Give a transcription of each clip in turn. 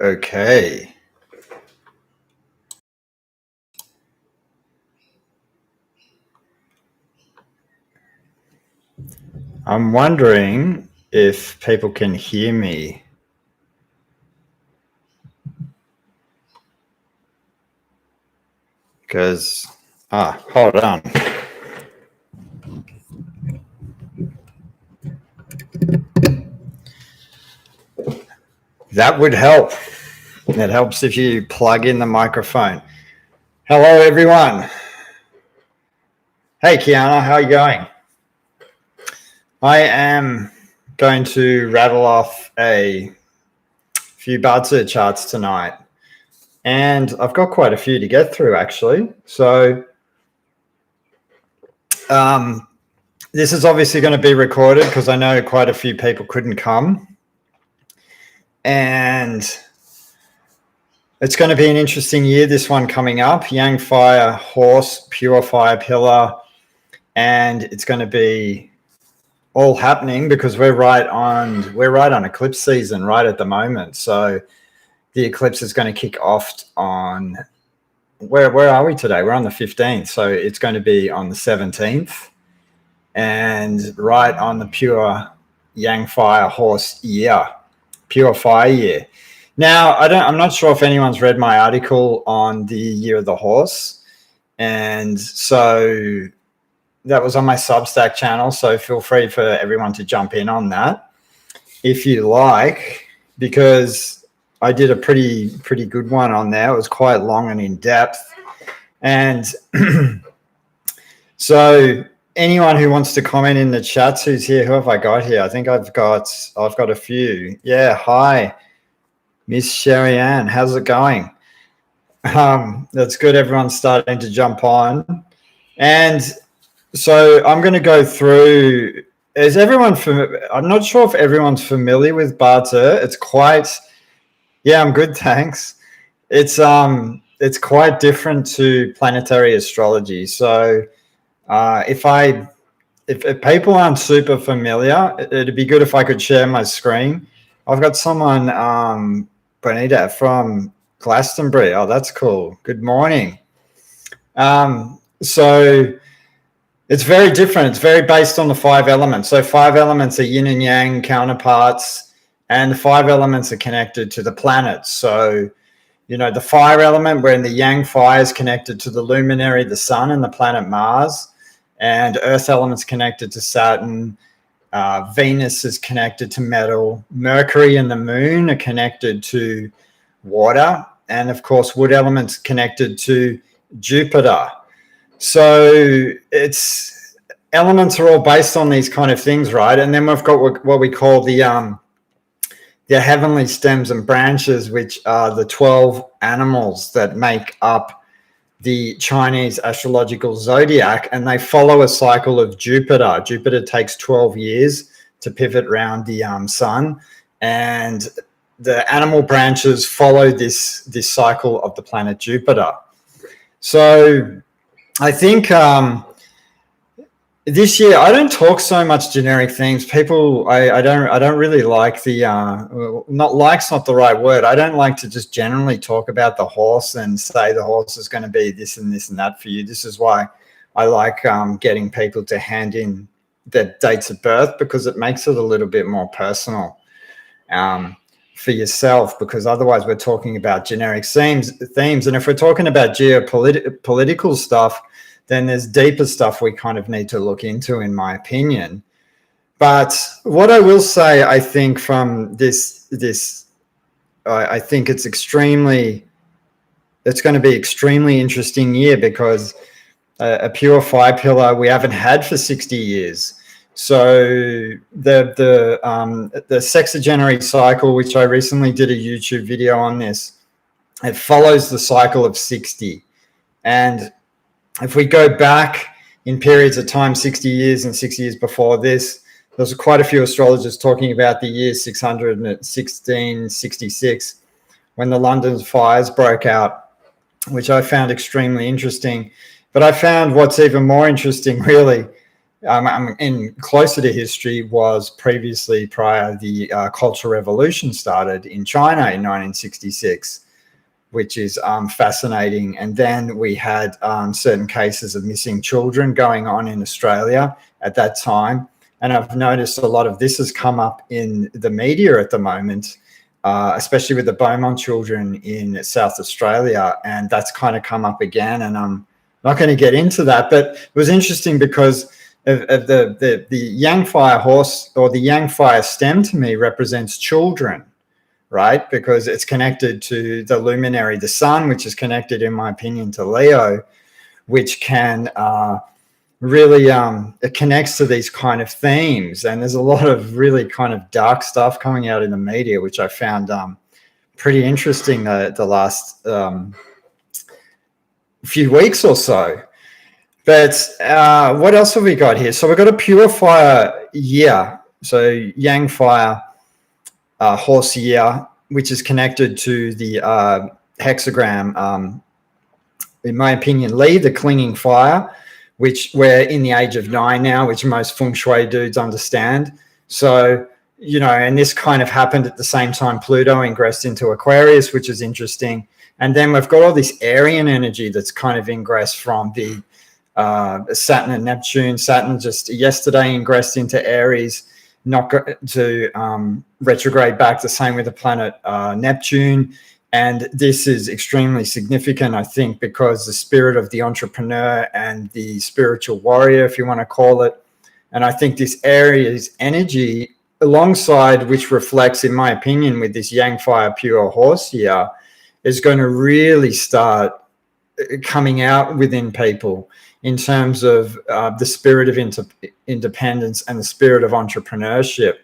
Okay. I'm wondering if people can hear me. Because, hold on. That would help. It helps if you plug in the microphone. Hello, everyone. Hey, Kiana, how are you going? I am going to rattle off a few Badzu charts tonight. And I've got quite a few to get through, actually. So this is obviously going to be recorded because I know quite a few people couldn't come. And it's going to be an interesting year, this one coming up. Yang Fire, Horse, Pure Fire Pillar. And it's going to be all happening because we're right on eclipse season right at the moment. So the eclipse is going to kick off on, where are we today? We're on the 15th. So it's going to be on the 17th and right on the pure Yang Fire Horse year, pure fire year. Now, I'm not sure if anyone's read my article on the year of the horse. And so that was on my Substack channel. So feel free for everyone to jump in on that if you like, because I did a pretty good one on there. It was quite long and in depth. And so anyone who wants to comment in the chats who's here, who have I got here? I think I've got a few. Yeah, hi, Miss Sherry Ann. How's it going? That's good. Everyone's starting to jump on. And so I'm going to go through. Is everyone I'm not sure if everyone's familiar with Badzu. It's quite, yeah, I'm good, thanks. It's quite different to planetary astrology. So if people aren't super familiar, it'd be good if I could share my screen. I've got someone, Bonita from Glastonbury. Oh, that's cool. Good morning. So it's very different. It's very based on the 5 elements. So 5 elements are yin and yang counterparts, and the 5 elements are connected to the planets. So, the fire element, where in the yang fire is connected to the luminary, the sun, and the planet Mars, and earth element's connected to Saturn. Venus is connected to metal. Mercury and the moon are connected to water. And of course, wood element's connected to Jupiter. So it's elements are all based on these kind of things, right? And then we've got what we call the heavenly stems and branches, which are the 12 animals that make up the Chinese astrological zodiac, and they follow a cycle of Jupiter. Jupiter takes 12 years to pivot around the sun, and the animal branches follow this cycle of the planet Jupiter. So I think this year I don't talk so much generic themes. People, I don't really like not like's not the right word. I don't like to just generally talk about the horse and say the horse is going to be this and this and that for you. This is why I like getting people to hand in their dates of birth, because it makes it a little bit more personal for yourself, because otherwise we're talking about generic themes. And if we're talking about geopolitical stuff, then there's deeper stuff we kind of need to look into, in my opinion. But what I will say, I think from this, I think it's going to be extremely interesting year, because a pure fire pillar we haven't had for 60 years. So the sexagenary cycle, which I recently did a YouTube video on this, it follows the cycle of 60. And if we go back in periods of time, 60 years and 6 years before this, there's quite a few astrologers talking about the year 600 and 1666, when the London fires broke out, which I found extremely interesting. But I found what's even more interesting, really, and closer to history was previously prior the Cultural Revolution started in China in 1966, which is fascinating. And then we had certain cases of missing children going on in Australia at that time. And I've noticed a lot of this has come up in the media at the moment, especially with the Beaumont children in South Australia. And that's kind of come up again. And I'm not going to get into that, but it was interesting because of the Yang Fire horse, or the Yang Fire stem, to me represents children, right? Because it's connected to the luminary, the sun, which is connected, in my opinion, to Leo, which can really, it connects to these kind of themes. And there's a lot of really kind of dark stuff coming out in the media, which I found pretty interesting the last few weeks or so. But what else have we got here? So we've got a purifier year. So Yang Fire horse year, which is connected to the hexagram, in my opinion, Li, the clinging fire, which we're in the age of 9 now, which most feng shui dudes understand. So, you know, and this kind of happened at the same time Pluto ingressed into Aquarius, which is interesting. And then we've got all this Aryan energy that's kind of ingressed from the Saturn and Neptune. Saturn just yesterday ingressed into Aries, not to retrograde back, the same with the planet Neptune. And this is extremely significant, I think, because the spirit of the entrepreneur and the spiritual warrior, if you want to call it, and I think this Aries energy, alongside, which reflects, in my opinion, with this Yang Fire pure horse here, is going to really start coming out within people in terms of the spirit of independence and the spirit of entrepreneurship.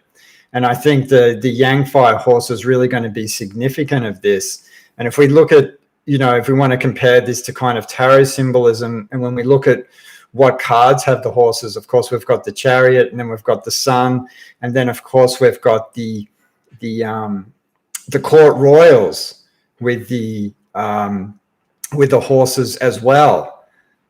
And I think the Yang Fire horse is really going to be significant of this. And if we look at, you know, if we want to compare this to kind of tarot symbolism, and when we look at what cards have the horses, of course, we've got the Chariot, and then we've got the Sun, and then, of course, we've got the Court Royals with the horses as well.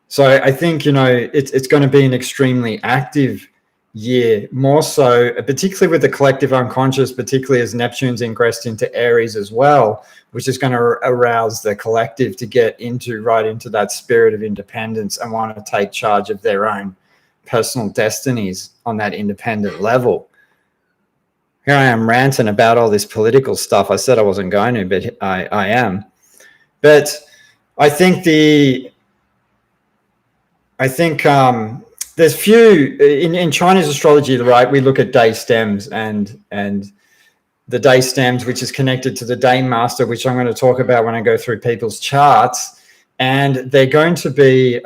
So I think, you know, it's going to be an extremely active year, more so, particularly with the collective unconscious, particularly as Neptune's ingressed into Aries as well, which is going to arouse the collective to get right into that spirit of independence and want to take charge of their own personal destinies on that independent level. Here I am ranting about all this political stuff. I said I wasn't going to, but I am. But I think there's few in Chinese astrology, right? We look at day stems and the day stems, which is connected to the day master, which I'm going to talk about when I go through people's charts, and they're going to be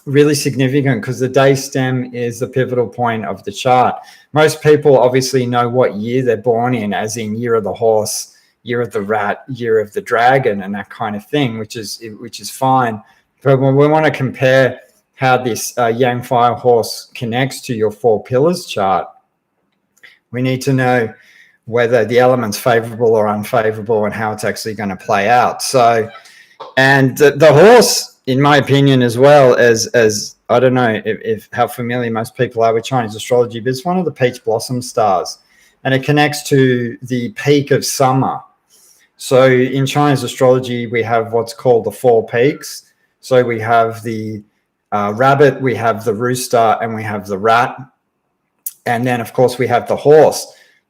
really significant because the day stem is the pivotal point of the chart. Most people obviously know what year they're born in, as in year of the horse, year of the rat, year of the dragon, and that kind of thing, which is fine. But when we want to compare how this Yang Fire horse connects to your 4 pillars chart, we need to know whether the element's favorable or unfavorable and how it's actually going to play out. So, and the horse, in my opinion, as well as I don't know if how familiar most people are with Chinese astrology, but it's one of the peach blossom stars, and it connects to the peak of summer. So in Chinese astrology, we have what's called the 4 peaks. So we have the rabbit, we have the rooster, and we have the rat. And then, of course, we have the horse.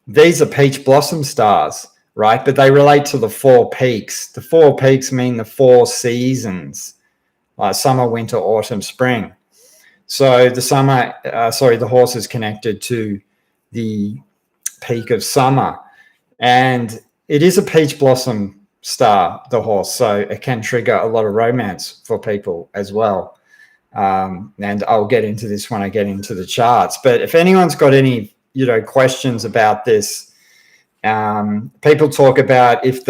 These are peach blossom stars, right? But they relate to the 4 peaks. The 4 peaks mean the 4 seasons, summer, winter, autumn, spring. So the horse is connected to the peak of summer. And it is a peach blossom star, the horse. So it can trigger a lot of romance for people as well. And I'll get into this when I get into the charts. But if anyone's got any, questions about this, people talk about if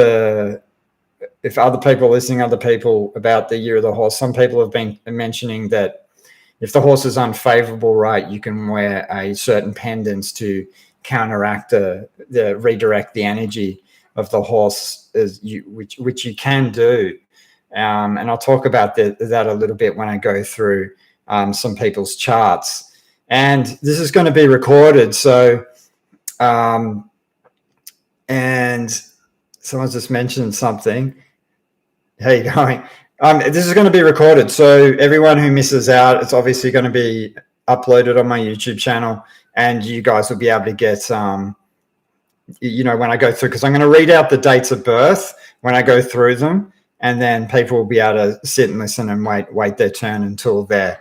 other people are listening, other people about the year of the horse. Some people have been mentioning that if the horse is unfavorable, right, you can wear a certain pendants to counteract redirect the energy of the horse, which you can do. And I'll talk about that a little bit when I go through some people's charts. And this is going to be recorded. So, and someone just mentioned something. How you going? This is going to be recorded. So everyone who misses out, it's obviously going to be uploaded on my YouTube channel, and you guys will be able to get, you know, when I go through, because I'm going to read out the dates of birth when I go through them, and then people will be able to sit and listen and wait their turn until their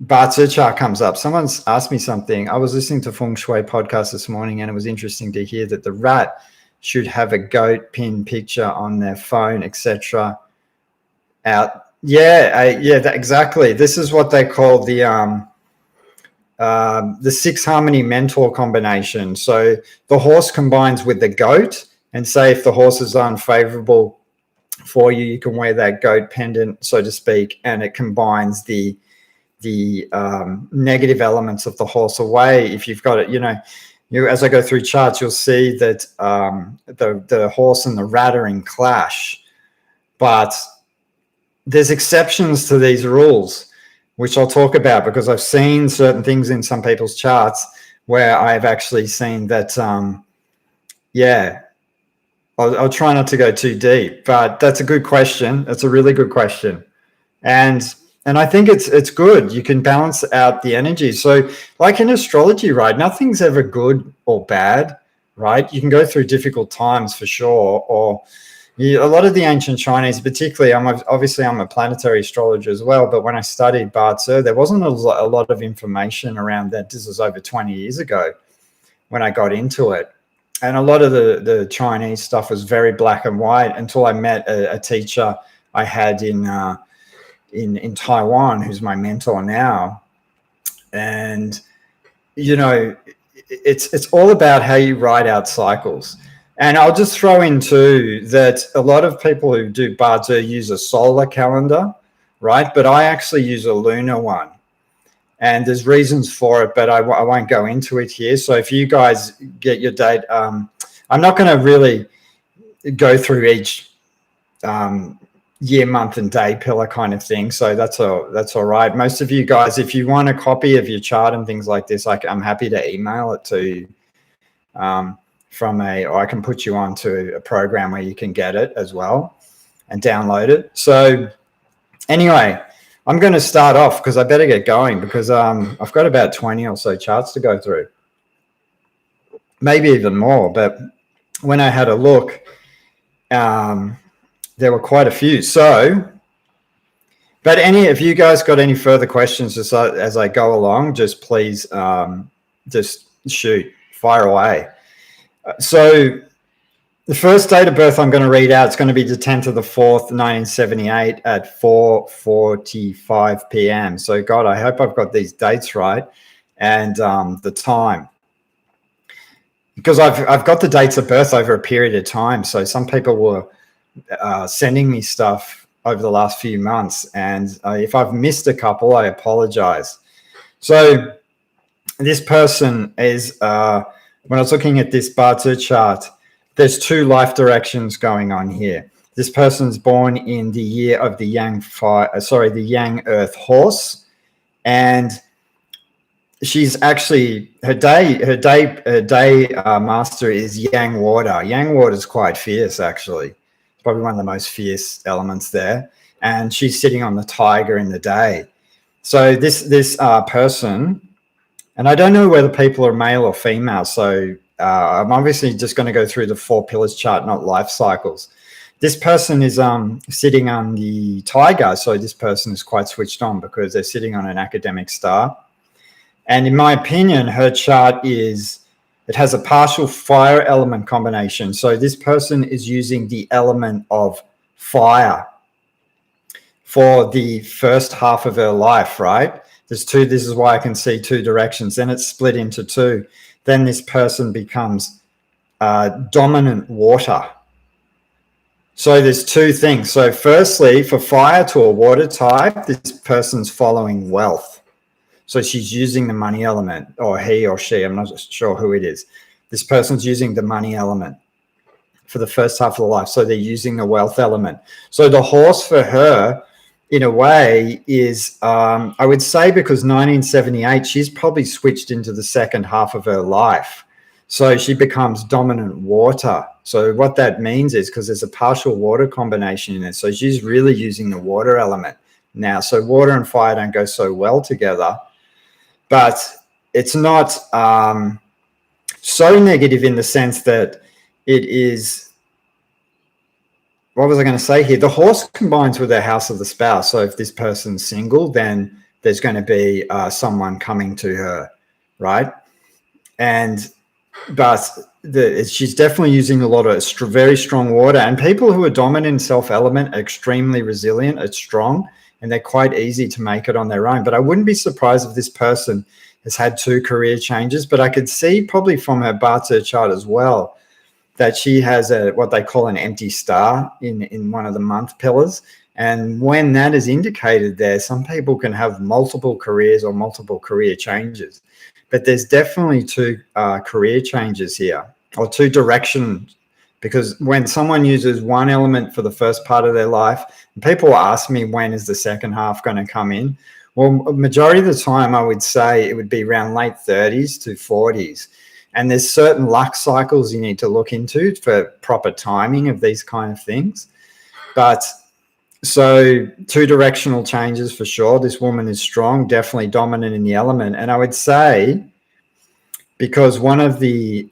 Bazi chart comes up. Someone's asked me something. I was listening to Feng Shui podcast this morning, and it was interesting to hear that the rat should have a goat pin picture on their phone, etc. Out, exactly. This is what they call the six harmony mentor combination. So the horse combines with the goat, and say if the horse is unfavorable for you, you can wear that goat pendant, so to speak, and it combines the negative elements of the horse away. If you've got it, you know, as I go through charts, you'll see that the horse and the rat are in clash, but there's exceptions to these rules, which I'll talk about, because I've seen certain things in some people's charts where I've actually seen that, I'll try not to go too deep, but that's a good question. That's a really good question. And I think it's good. You can balance out the energy. So like in astrology, right, nothing's ever good or bad, right? You can go through difficult times for sure, or a lot of the ancient Chinese, particularly, I'm a planetary astrologer as well, but when I studied Bazi, there wasn't a lot of information around that. This was over 20 years ago when I got into it. And a lot of the Chinese stuff was very black and white until I met a teacher I had in Taiwan, who's my mentor now. And, you know, it's all about how you ride out cycles. And I'll just throw in too that a lot of people who do Bazi use a solar calendar, right? But I actually use a lunar one. And there's reasons for it, but I won't go into it here. So if you guys get your date, I'm not going to really go through each year, month, and day pillar kind of thing. So that's all right. Most of you guys, if you want a copy of your chart and things like this, I'm happy to email it to you or I can put you onto a program where you can get it as well and download it. So anyway, I'm going to start off because I better get going, because I've got about 20 or so charts to go through, maybe even more. But when I had a look, there were quite a few. So, but if you guys got any further questions as I go along, just please just fire away. So the first date of birth I'm going to read out, it's going to be the 10th of the 4th, 1978 at 4:45 p.m. So, God, I hope I've got these dates right and the time, because I've got the dates of birth over a period of time. So some people were sending me stuff over the last few months, and if I've missed a couple, I apologize. So this person is, when I was looking at this Bazi chart, there's two life directions going on here. This person's born in the year of the the Yang Earth horse, and she's actually her day master is Yang Water. Yang Water is quite fierce, actually. Probably one of the most fierce elements there, and she's sitting on the tiger in the day. So this person, and I don't know whether people are male or female, so I'm obviously just going to go through the 4 pillars chart, not life cycles. This person is sitting on the tiger, so this person is quite switched on because they're sitting on an academic star. And in my opinion, her chart it has a partial fire element combination. So this person is using the element of fire for the first half of her life, right? There's two. This is why I can see two directions. Then it's split into two. Then this person becomes dominant water. So there's two things. So firstly, for fire to a water type, this person's following wealth. So she's using the money element, or he or she, I'm not sure who it is. This person's using the money element for the first half of the life. So they're using the wealth element. So the horse for her in a way, is I would say because 1978, she's probably switched into the second half of her life. So she becomes dominant water. So what that means is, because there's a partial water combination in it, so she's really using the water element now. So water and fire don't go so well together, but it's not so negative in the sense that it is, what was I going to say here? The horse combines with the house of the spouse. So if this person's single, then there's going to be someone coming to her, right? But she's definitely using a lot of very strong water. And people who are dominant in self-element are extremely resilient, it's strong, and they're quite easy to make it on their own. But I wouldn't be surprised if this person has had 2 career changes. But I could see probably from her Barter chart as well that she has what they call an empty star in one of the month pillars. And when that is indicated there, some people can have multiple careers or multiple career changes. But there's definitely 2 career changes here, or 2 directions, because when someone uses one element for the first part of their life, and people ask me, when is the second half going to come in? Well, majority of the time, I would say it would be around late 30s to 40s. And there's certain luck cycles you need to look into for proper timing of these kind of things. But so 2 directional changes for sure. This woman is strong, definitely dominant in the element. And I would say, because one of the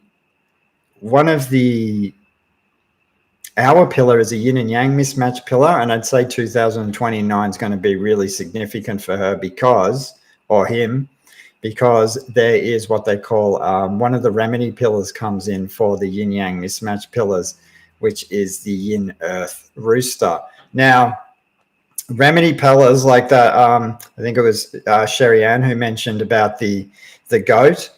our pillar is a yin and yang mismatch pillar, and I'd say 2029 is going to be really significant for her because there is what they call one of the remedy pillars comes in for the yin yang mismatch pillars, which is the yin earth rooster. Now, remedy pillars like that, I think it was Sherry Ann who mentioned about the goat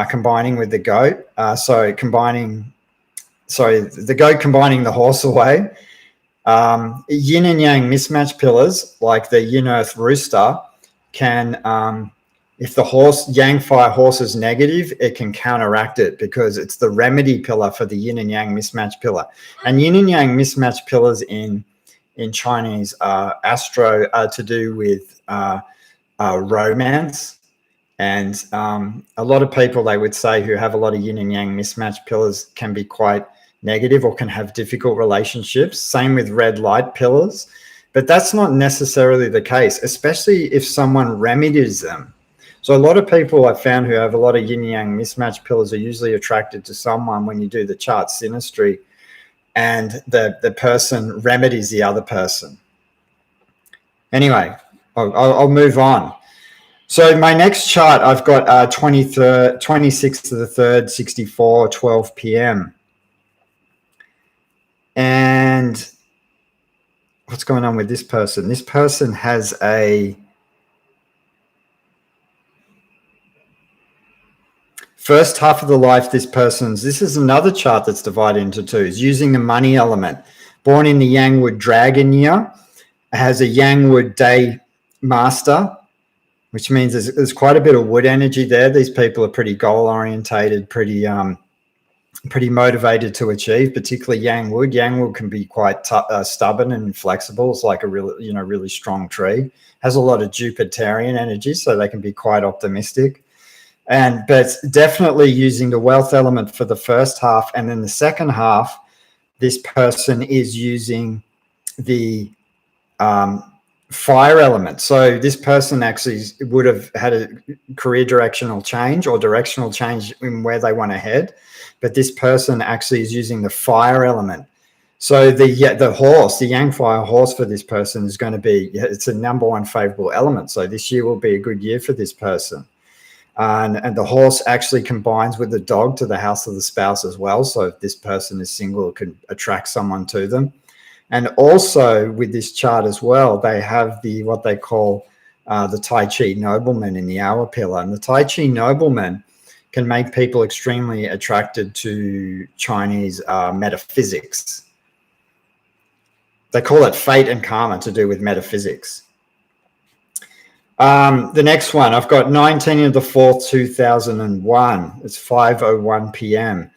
combining with the goat. The goat combining the horse away. Yin and yang mismatch pillars like the yin earth rooster can, if the yang fire horse is negative, it can counteract it because it's the remedy pillar for the yin and yang mismatch pillar. And yin and yang mismatch pillars in Chinese astro are to do with romance. And a lot of people, they would say, who have a lot of yin and yang mismatch pillars can be quite negative or can have difficult relationships. Same with red light pillars. But that's not necessarily the case, especially if someone remedies them. So a lot of people I've found who have a lot of yin and yang mismatch pillars are usually attracted to someone when you do the chart synastry and the person remedies the other person. Anyway, I'll move on. So my next chart, I've got 26th to the 3rd, 64, 12 p.m. And what's going on with this person? This person has a first half of the life, this is another chart that's divided into 2, is using the money element. Born in the Yangwood Dragon year, has a Yangwood Day Master, which means there's quite a bit of wood energy there. These people are pretty goal orientated, pretty motivated to achieve, particularly Yangwood. Yangwood can be quite stubborn and inflexible. It's like a really strong tree. Has a lot of Jupiterian energy, so they can be quite optimistic. But definitely using the wealth element for the first half, and then the second half, this person is using the fire element. So this person actually would have had a career directional change or directional change in where they want to head, but this person actually is using the fire element. So the horse, the yang fire horse for this person is going to be, it's a number 1 favorable element. So this year will be a good year for this person. And the horse actually combines with the dog to the house of the spouse as well. So if this person is single, it could attract someone to them. And also with this chart as well, they have what they call the Tai Chi nobleman in the hour pillar. And the Tai Chi nobleman can make people extremely attracted to Chinese metaphysics. They call it fate and karma, to do with metaphysics. The next one, I've got 19th of the 4th, 2001. It's 5:01 p.m.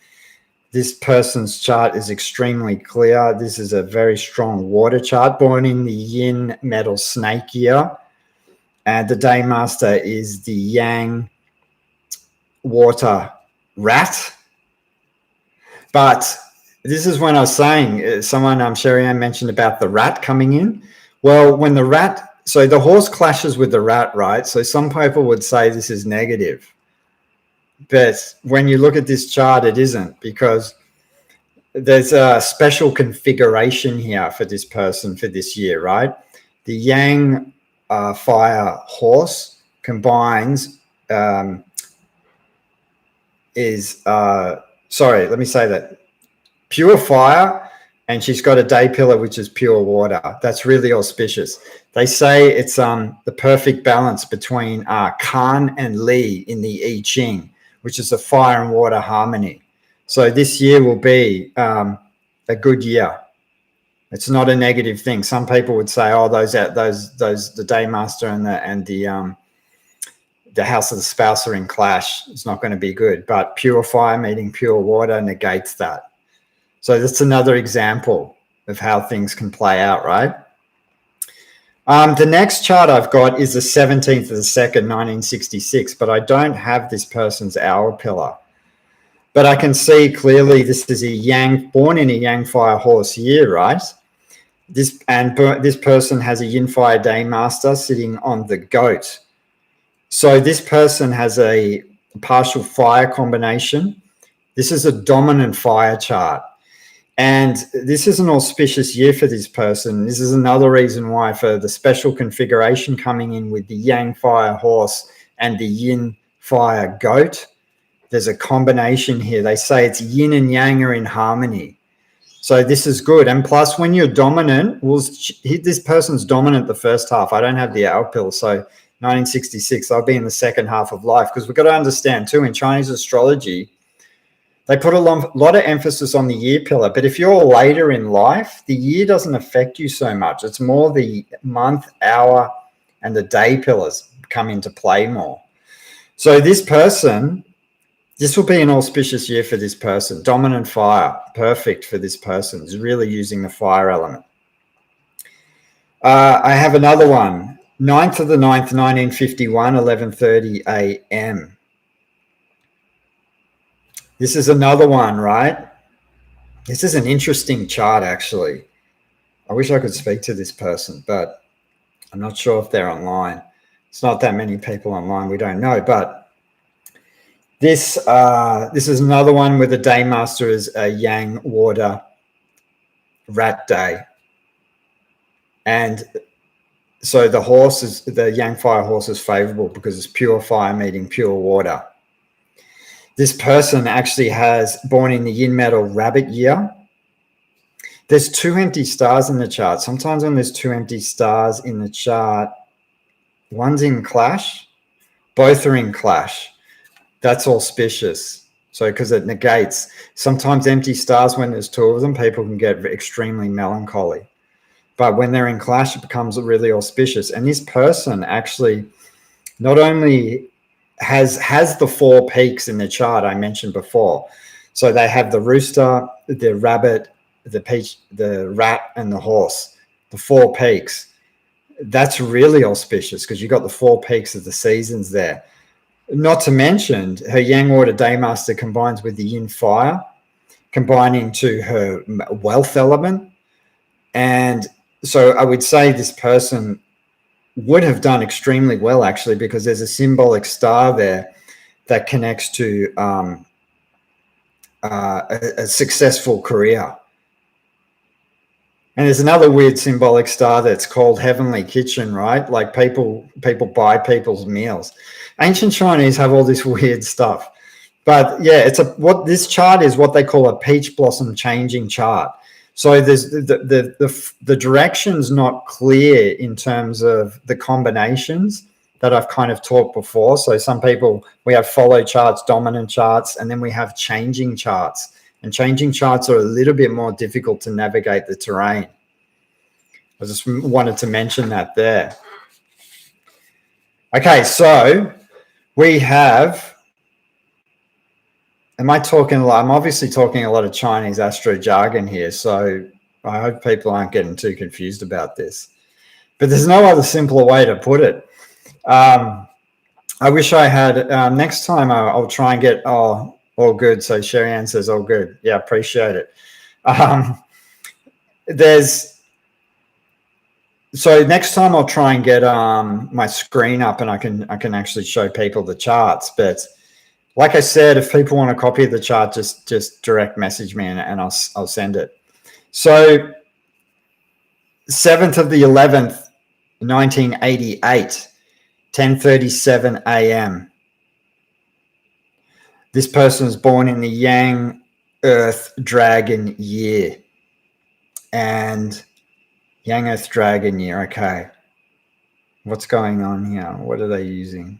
This person's chart is extremely clear. This is a very strong water chart, born in the yin metal snake year. And the day master is the yang water rat. But this is when I was saying, someone, Sherry Ann, mentioned about the rat coming in. Well, when the rat, so the horse clashes with the rat, right? So some people would say this is negative. But when you look at this chart, it isn't, because there's a special configuration here for this person for this year, right? The yang fire horse combines sorry, let me say that. Pure fire, and she's got a day pillar, which is pure water. That's really auspicious. They say it's the perfect balance between Kan and Li in the I Ching, which is a fire and water harmony. So this year will be a good year. It's not a negative thing. Some people would say, "Oh, the day master and the house of the spouse are in clash. It's not going to be good." But pure fire meeting pure water negates that. So that's another example of how things can play out, right? The next chart I've got is the 17th of the 2nd, 1966, but I don't have this person's hour pillar. But I can see clearly this is a yang, born in a yang fire horse year, right? This person has a yin fire day master sitting on the goat. So this person has a partial fire combination. This is a dominant fire chart. And this is an auspicious year for this person. This is another reason why, for the special configuration coming in with the yang fire horse and the yin fire goat, there's a combination here. They say it's yin and yang are in harmony. So this is good. And plus, when you're dominant, this person's dominant the first half. I don't have the hour pill. So 1966, I'll be in the second half of life, because we've got to understand too, in Chinese astrology, they put a lot of emphasis on the year pillar. But if you're later in life, the year doesn't affect you so much. It's more the month, hour, and the day pillars come into play more. So this will be an auspicious year for this person. Dominant fire, perfect for this person. Is really using the fire element. I have another one. 9th of the 9th, 1951, 11:30 a.m. This is another one, right? This is an interesting chart, actually. I wish I could speak to this person, but I'm not sure if they're online. It's not that many people online. We don't know, but this is another one where the day master is a yang water rat day. And so the yang fire horse is favorable because it's pure fire meeting pure water. This person actually has born in the yin metal rabbit year. There's 2 empty stars in the chart. Sometimes when there's 2 empty stars in the chart, one's in clash, both are in clash. That's auspicious. So because it negates. Sometimes empty stars, when there's 2 of them, people can get extremely melancholy. But when they're in clash, it becomes really auspicious. And this person actually not only has the 4 peaks in the chart I mentioned before. So they have the rooster, the rabbit, the rat, and the horse, the 4 peaks. That's really auspicious because you've got the 4 peaks of the seasons there. Not to mention her yang water day master combines with the yin fire, combining to her wealth element. And so I would say this person would have done extremely well, actually, because there's a symbolic star there that connects to a successful career. And there's another weird symbolic star that's called Heavenly Kitchen, right? Like people buy people's meals. Ancient Chinese have all this weird stuff. But yeah, what this chart is what they call a peach blossom changing chart. So there's the direction's not clear in terms of the combinations that I've kind of talked before. So some people, we have follow charts, dominant charts, and then we have changing charts. And changing charts are a little bit more difficult to navigate the terrain. I just wanted to mention that there. Okay, so we have am I talking a lot? I'm obviously talking a lot of Chinese astro jargon here, so I hope people aren't getting too confused about this. But there's no other simpler way to put it. I wish I had. Next time I'll try and get all good. So Sherry Ann says all good. Yeah, appreciate it. So next time I'll try and get my screen up, and I can actually show people the charts. But like I said, if people want a copy of the chart, just direct message me and I'll send it. So 7th of the 11th, 1988, 10:37 a.m. This person was born in the Yang Earth Dragon year. And Yang Earth Dragon year, okay. What's going on here? What are they using?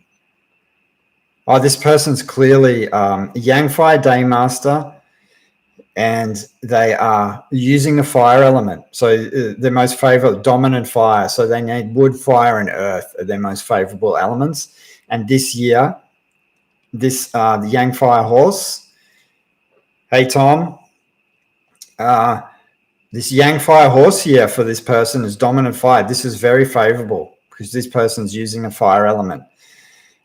Oh, this person's clearly Yang Fire Daymaster, and they are using the fire element. So the most favorable dominant fire. So they need wood, fire, and earth are their most favorable elements. And this year, this the Yang Fire horse. Hey Tom, this Yang Fire horse here for this person is dominant fire. This is very favorable because this person's using a fire element.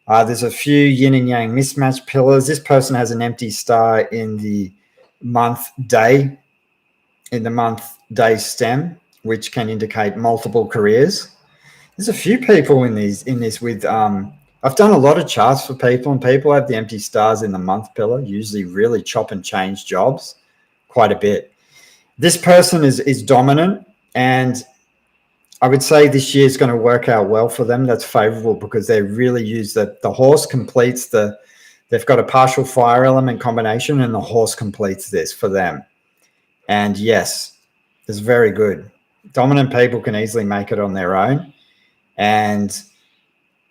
There's a few yin and yang mismatch pillars. This person has an empty star in the month day stem, which can indicate multiple careers. There's a few people in this with I've done a lot of charts for people, and people have the empty stars in the month pillar, usually really chop and change jobs quite a bit. This person is dominant, and I would say this year is going to work out well for them. That's favorable because they really use the horse completes they've got a partial fire element combination, and the horse completes this for them. And yes, it's very good. Dominant people can easily make it on their own. And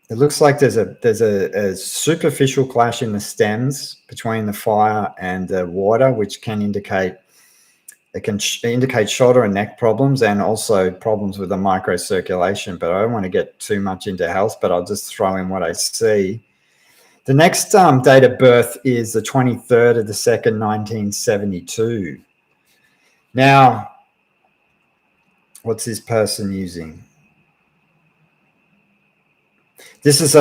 it looks like there's a superficial clash in the stems between the fire and the water, which can indicate shoulder and neck problems, and also problems with the microcirculation. But I don't want to get too much into health, but I'll just throw in what I see. The next date of birth is the 23rd of the 2nd, 1972. Now, what's this person using? This is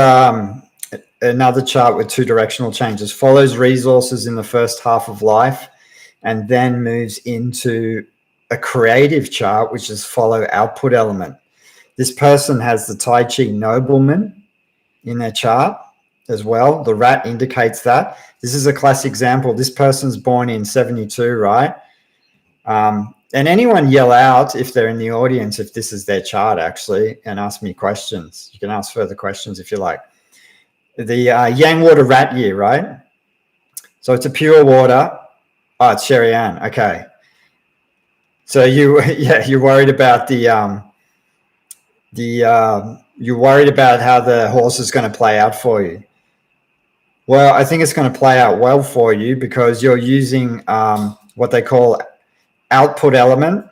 another chart with two directional changes. Follows resources in the first half of life, and then moves into a creative chart, which is follow output element. This person has the Tai Chi nobleman in their chart as well. The rat indicates that. This is a classic example. This person's born in 72, right? And anyone yell out if they're in the audience, if this is their chart actually, and ask me questions. You can ask further questions if you like. The Yang water rat year, right? So it's a pure water. Oh, it's Sherry Ann. Okay. So you're worried about you're worried about how the horse is going to play out for you. Well, I think it's going to play out well for you because you're using what they call output element.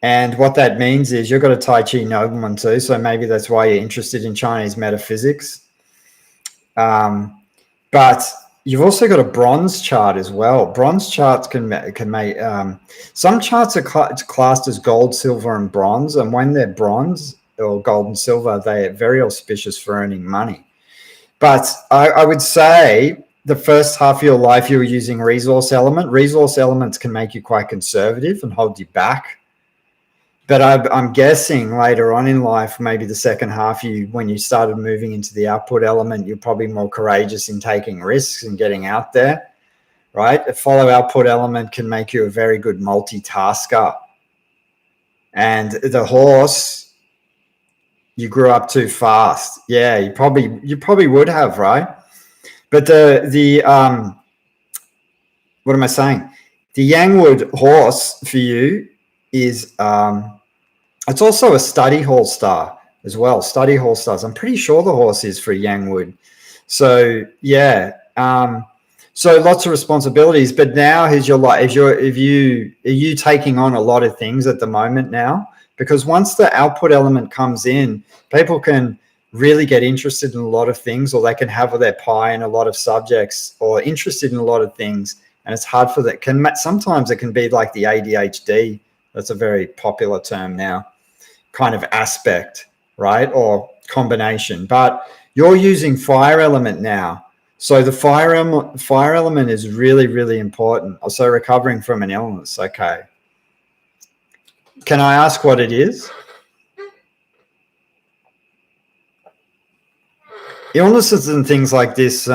And what that means is you've got a Tai Chi nobleman too. So maybe that's why you're interested in Chinese metaphysics. But you've also got a bronze chart as well. Bronze charts can make some charts are classed as gold, silver, and bronze. And when they're bronze or gold and silver, they are very auspicious for earning money. But I would say the first half of your life you were using resource element. Resource elements can make you quite conservative and hold you back. But I'm guessing later on in life, maybe the second half, when you started moving into the output element, you're probably more courageous in taking risks and getting out there, right? A follow output element can make you a very good multitasker. And the horse, you grew up too fast. Yeah, you probably would have, right? But the what am I saying? The Yangwood horse for you is it's also a study hall star as well. Study hall stars. I'm pretty sure the horse is for Yangwood. So yeah. So lots of responsibilities. But now here's your life. Are you taking on a lot of things at the moment now? Because once the output element comes in, people can really get interested in a lot of things, or they can have their pie in a lot of subjects, or interested in a lot of things, and it's hard for that. Sometimes it can be like the ADHD, that's a very popular term now, kind of aspect, right? Or combination. But you're using fire element now. So the fire element is really, really important. Also recovering from an illness. Okay. Can I ask what it is? Illnesses and things like this,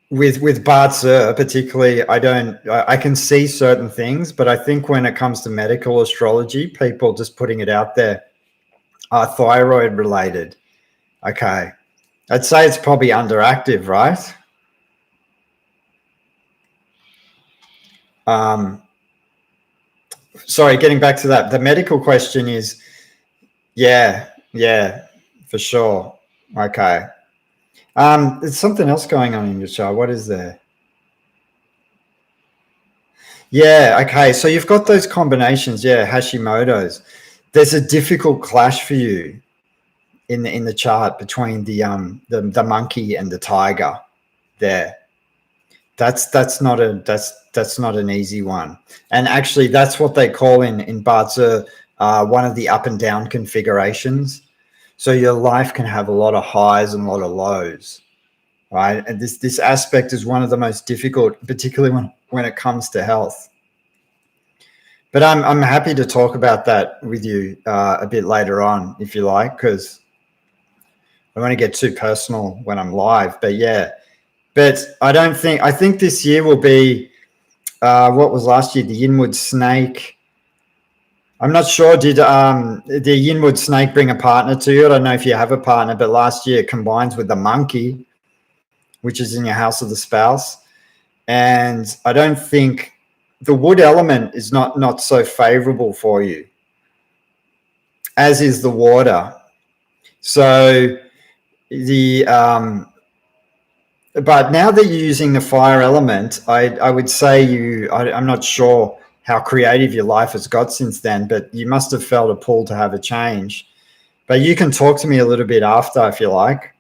with Bartzer particularly, I can see certain things, but I think when it comes to medical astrology, people just putting it out there are thyroid related. Okay. I'd say it's probably underactive, right? Sorry, getting back to that. The medical question is, yeah, for sure. Okay. There's something else going on in your chart. What is there? Yeah, okay. So you've got those combinations, Hashimoto's. There's a difficult clash for you in the chart between the monkey and the tiger there. That's not an easy one. And actually that's what they call in Bartzer one of the up and down configurations. So your life can have a lot of highs and a lot of lows, right? And this aspect is one of the most difficult, particularly when it comes to health. But I'm happy to talk about that with you a bit later on, if you like, because I don't want to get too personal when I'm live. But yeah, but I think this year will be, what was last year? The Yinwood snake. I'm not sure. Did the Yinwood snake bring a partner to you? I don't know if you have a partner, but last year it combines with the monkey, which is in your house of the spouse. And I don't think the wood element is not so favorable for you, as is the water. So but now that you're using the fire element, I would say I'm not sure how creative your life has got since then, but you must have felt a pull to have a change. But you can talk to me a little bit after if you like.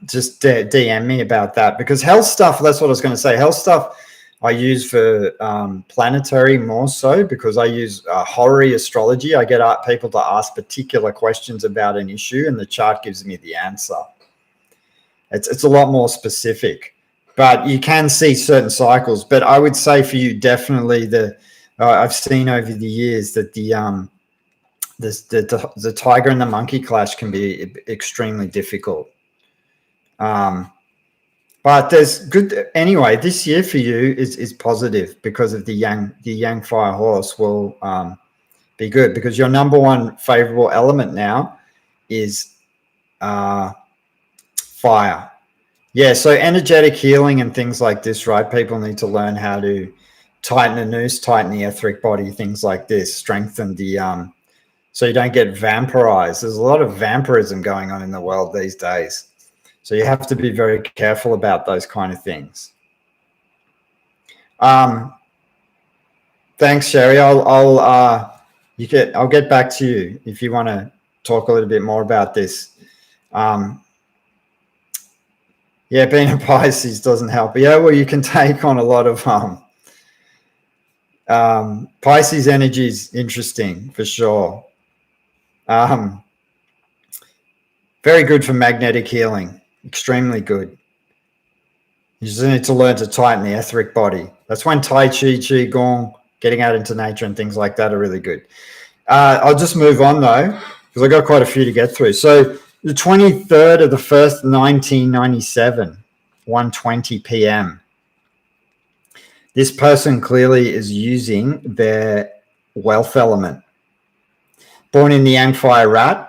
Just DM me about that, because health stuff, that's what I was going to say. Health stuff I use for Planetary more so, because I use horror astrology. I get people to ask particular questions about an issue, and the chart gives me the answer. It's a lot more specific, but you can see certain cycles. But I would say for you, definitely I've seen over the years that the tiger and the monkey clash can be extremely difficult. But there's good anyway. This year for you is positive because of the yang fire horse will be good, because your number one favorable element now is fire. Yeah, so energetic healing and things like this, right? People need to learn how to tighten a noose, tighten the etheric body, things like this, strengthen the so you don't get vampirized. There's a lot of vampirism going on in the world these days. So you have to be very careful about those kind of things. Thanks, Sherry. I'll get back to you if you want to talk a little bit more about this. Yeah, being a Pisces doesn't help. Yeah, well, you can take on a lot of Pisces energy is interesting for sure. Very good for magnetic healing. Extremely good. You just need to learn to tighten the echeric body. That's when Tai Chi, Qigong, getting out into nature and things like that are really good. I'll just move on though, because I've got quite a few to get through. So the 23rd of the 1st, 1997, 1:20 p.m. This person clearly is using their wealth element. Born in the Yang Fire Rat.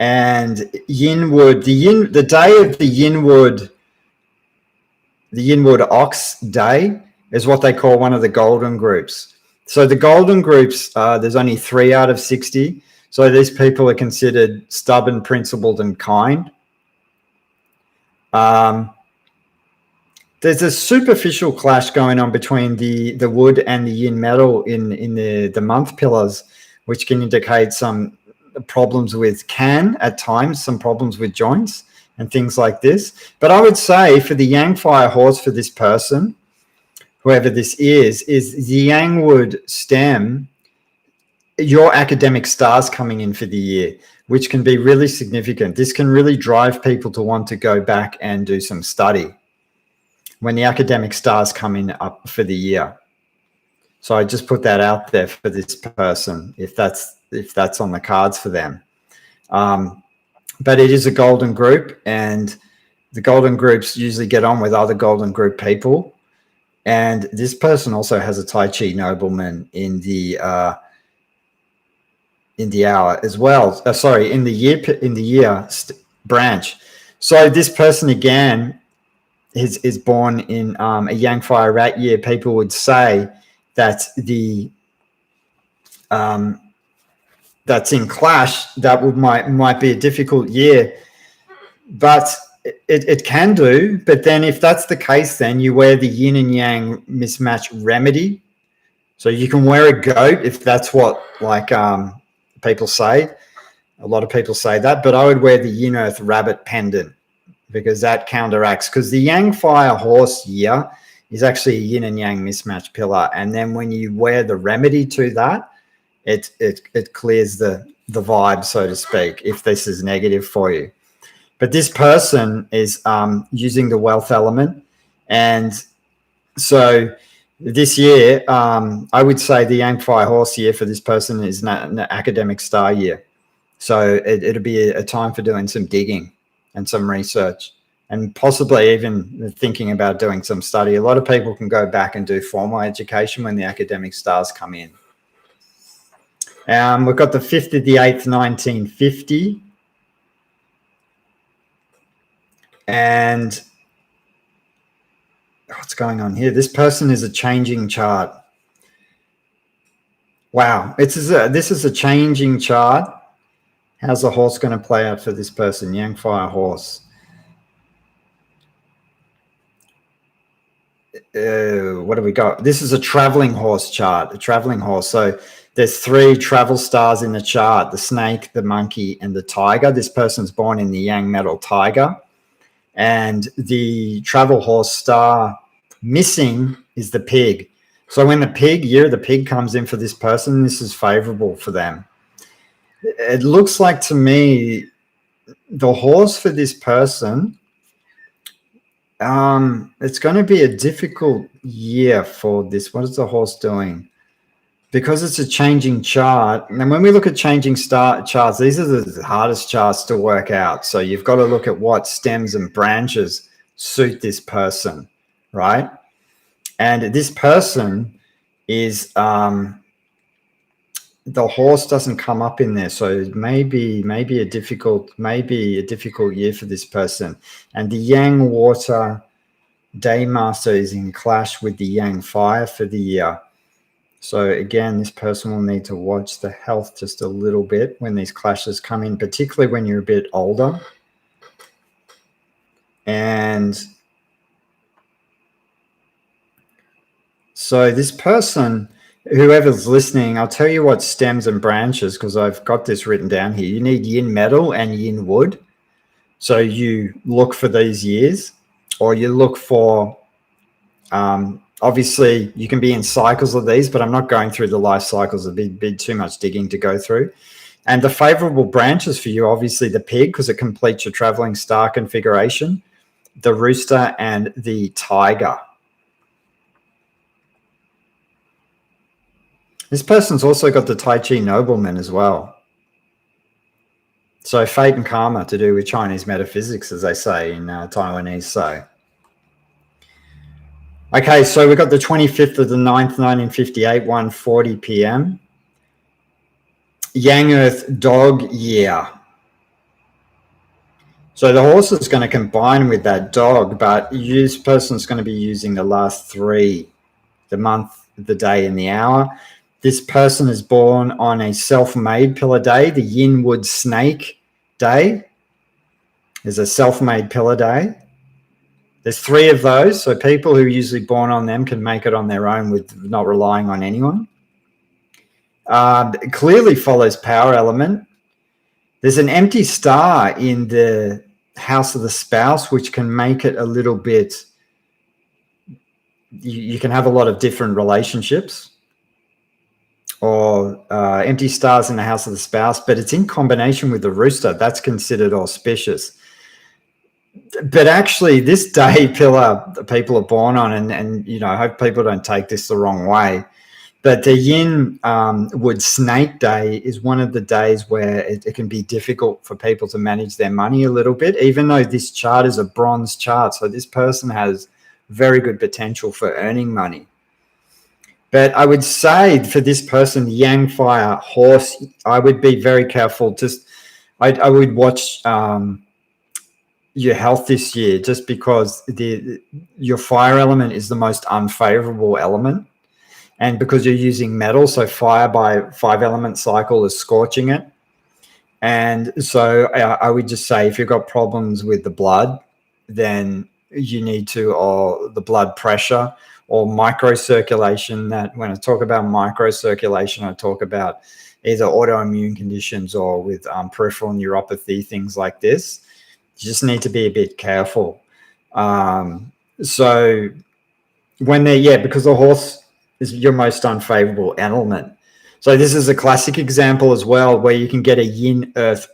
And Yinwood, the day of the Yinwood Ox Day is what they call one of the golden groups. So the golden groups, there's only 3 out of 60. So these people are considered stubborn, principled, and kind. There's a superficial clash going on between the wood and the yin metal in the month pillars, which can indicate some problems with, at times, some problems with joints and things like this. But I would say for the Yang Fire Horse for this person, whoever this is the Yang would stem your academic stars coming in for the year, which can be really significant. This can really drive people to want to go back and do some study when the academic stars come in up for the year. So I just put that out there for this person, if that's on the cards for them. But it is a golden group, and the golden groups usually get on with other golden group people. And this person also has a Tai Chi nobleman in the hour as well. In the year branch. So this person again is born in a Yang Fire Rat year. People would say that that's in clash. That might be a difficult year, but it can do. But then if that's the case, then you wear the yin and yang mismatch remedy. So you can wear a goat if that's what people say. A lot of people say that, but I would wear the yin earth rabbit pendant because that counteracts, because the Yang Fire Horse year is actually a yin and yang mismatch pillar. And then when you wear the remedy to that, it clears the vibe, so to speak, if this is negative for you. But this person is using the wealth element. And so this year, I would say the Yang Fire Horse year for this person is an academic star year. So it'll be a time for doing some digging and some research, and possibly even thinking about doing some study. A lot of people can go back and do formal education when the academic stars come in. We've got the 5th of the 8th, 1950. And what's going on here? This person is a changing chart. Wow. This is a changing chart. How's the horse going to play out for this person? Yang Fire Horse. What do we got? This is a traveling horse chart, a traveling horse. So there's 3 travel stars in the chart: the snake, the monkey, and the tiger. This person's born in the Yang metal tiger. And the travel horse star missing is the pig. So when the pig comes in for this person, this is favorable for them. It looks like to me the horse for this person, it's going to be a difficult year for this. What is the horse doing? Because it's a changing chart. And when we look at changing star charts, these are the hardest charts to work out. So you've got to look at what stems and branches suit this person, right? And this person is, the horse doesn't come up in there. So maybe a difficult year for this person. And the Yang Water Day Master is in clash with the Yang Fire for the year. So again, this person will need to watch the health just a little bit when these clashes come in, particularly when you're a bit older. And so this person, whoever's listening, I'll tell you what stems and branches, because I've got this written down here. You need yin metal and yin wood. So you look for these years, or you look for, obviously you can be in cycles of these, but I'm not going through the life cycles. It'd be too much digging to go through. And the favorable branches for you, obviously the pig, because it completes your traveling star configuration, the rooster, and the tiger. This person's also got the Tai Chi nobleman as well. So fate and karma to do with Chinese metaphysics, as they say in Taiwanese. So, okay, so we've got the 25th of the 9th, 1958, 1:40 p.m. Yang Earth Dog Year. So the horse is going to combine with that dog, but this person's going to be using the last 3, the month, the day, and the hour. This person is born on a self-made pillar day, the Yin Wood Snake Day is a self-made pillar day. There's 3 of those, so people who are usually born on them can make it on their own with not relying on anyone. It clearly follows power element. There's an empty star in the house of the spouse, which can make it a little bit, you can have a lot of different relationships, or empty stars in the house of the spouse, but it's in combination with the rooster. That's considered auspicious. But actually, this day pillar people are born on, and I hope people don't take this the wrong way, but the yin wood snake day is one of the days where it can be difficult for people to manage their money a little bit, even though this chart is a bronze chart. So this person has very good potential for earning money. But I would say for this person, the yang fire horse, I would be very careful. I would watch your health this year, just because your fire element is the most unfavorable element, and because you're using metal, so fire by 5 element cycle is scorching it. And so I would just say, if you've got problems with the blood, then you need to, or the blood pressure or microcirculation, that when I talk about microcirculation, I talk about either autoimmune conditions or with peripheral neuropathy, things like this. You just need to be a bit careful. So when because the horse is your most unfavorable element. So this is a classic example as well, where you can get a yin earth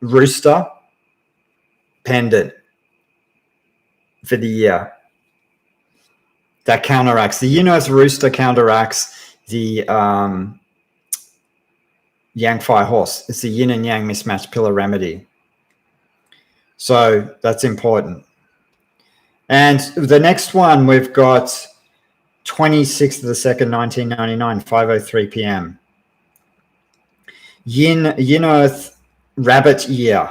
rooster pendant for the year. That counteracts, the yin earth rooster counteracts the yang fire horse. It's the yin and yang mismatch pillar remedy. So that's important. And the next one, we've got 26th of the 2nd, 1999, 5:03 p.m. Yin Earth Rabbit Year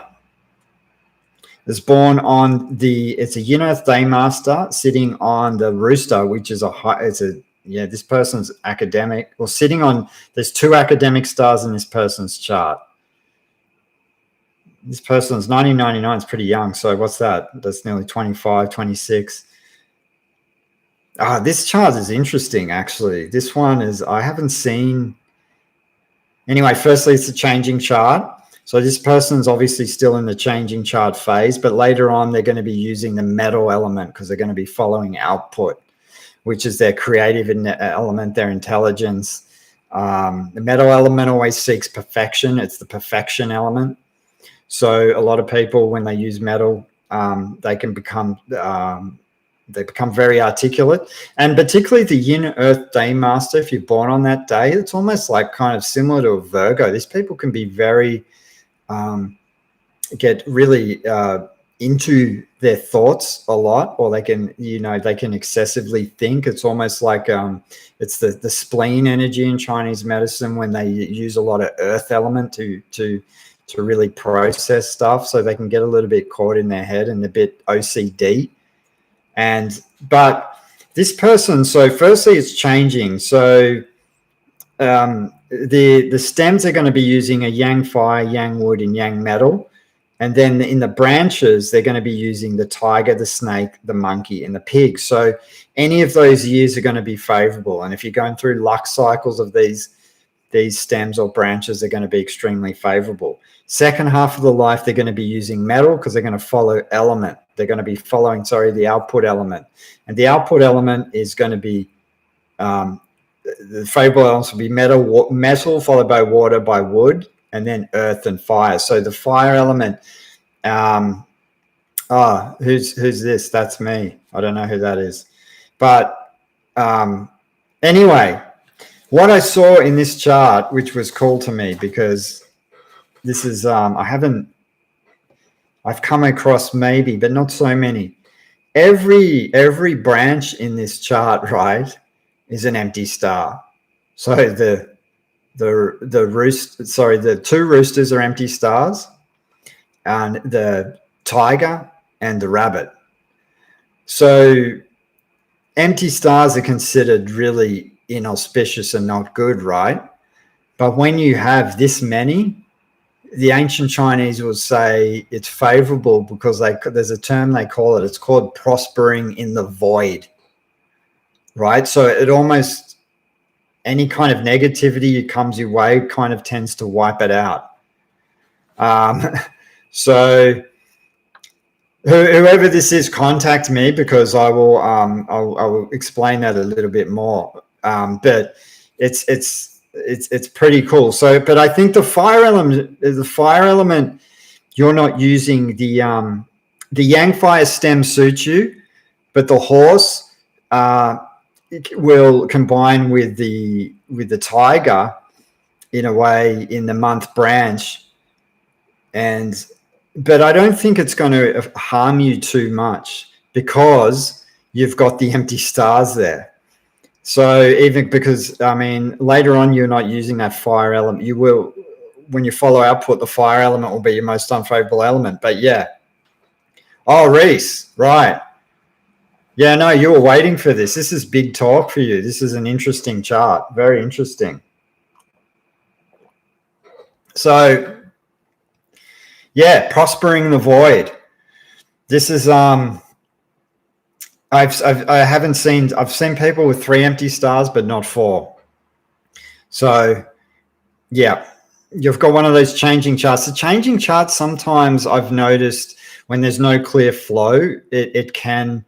is born on it's a Yin Earth Daymaster sitting on the rooster, which is this person's academic, or sitting on, there's 2 academic stars in this person's chart. This person's 1999 is pretty young. So what's that? That's nearly 25, 26. This chart is interesting, actually. This one is, I haven't seen. Anyway, firstly, it's a changing chart. So this person's obviously still in the changing chart phase, but later on, they're going to be using the metal element, because they're going to be following output, which is their creative element, their intelligence. The metal element always seeks perfection. It's the perfection element. So a lot of people, when they use metal, they can become very articulate. And particularly the Yin Earth Daymaster, if you're born on that day, it's almost like kind of similar to a Virgo. These people can be very, get really into their thoughts a lot, or they can, they can excessively think. It's almost like it's the spleen energy in Chinese medicine, when they use a lot of earth element to really process stuff, so they can get a little bit caught in their head and a bit OCD. But this person, so firstly, it's changing. So the stems are going to be using a yang fire, yang wood, and yang metal. And then in the branches, they're going to be using the tiger, the snake, the monkey, and the pig. So any of those years are going to be favorable. And if you're going through luck cycles of these stems or branches, are going to be extremely favorable. Second half of the life, they're going to be using metal, because they're going to follow element. They're going to be following, the output element. And the output element is going to be, the favorable elements will be metal followed by water, by wood, and then earth and fire. So the fire element, who's this? That's me. I don't know who that is. But anyway, what I saw in this chart, which was cool to me, because this is, I've come across maybe, but not so many. Every branch in this chart, right, is an empty star. So the 2 roosters are empty stars, and the tiger and the rabbit. So empty stars are considered really inauspicious and not good, right? But when you have this many, the ancient Chinese will say it's favorable, because there's a term they call it. It's called prospering in the void, right? So it almost, any kind of negativity that comes your way kind of tends to wipe it out. Um, so whoever this is, contact me, because I will explain that a little bit more. But it's pretty cool. So, but I think the fire element, you're not using the yang fire stem suits you, but the horse will combine with the tiger in a way in the month branch, but I don't think it's going to harm you too much because you've got the empty stars there. So even because, I mean, later on you're not using that fire element. You will, when you follow output, the fire element will be your most unfavorable element. But yeah. Oh, Reese, right. Yeah, no, you were waiting for this. This is big talk for you. This is an interesting chart. Very interesting. So, yeah, prospering the void. This is I've seen people with 3 empty stars, but not 4. So, yeah, you've got one of those changing charts. The changing charts, sometimes I've noticed when there's no clear flow, it can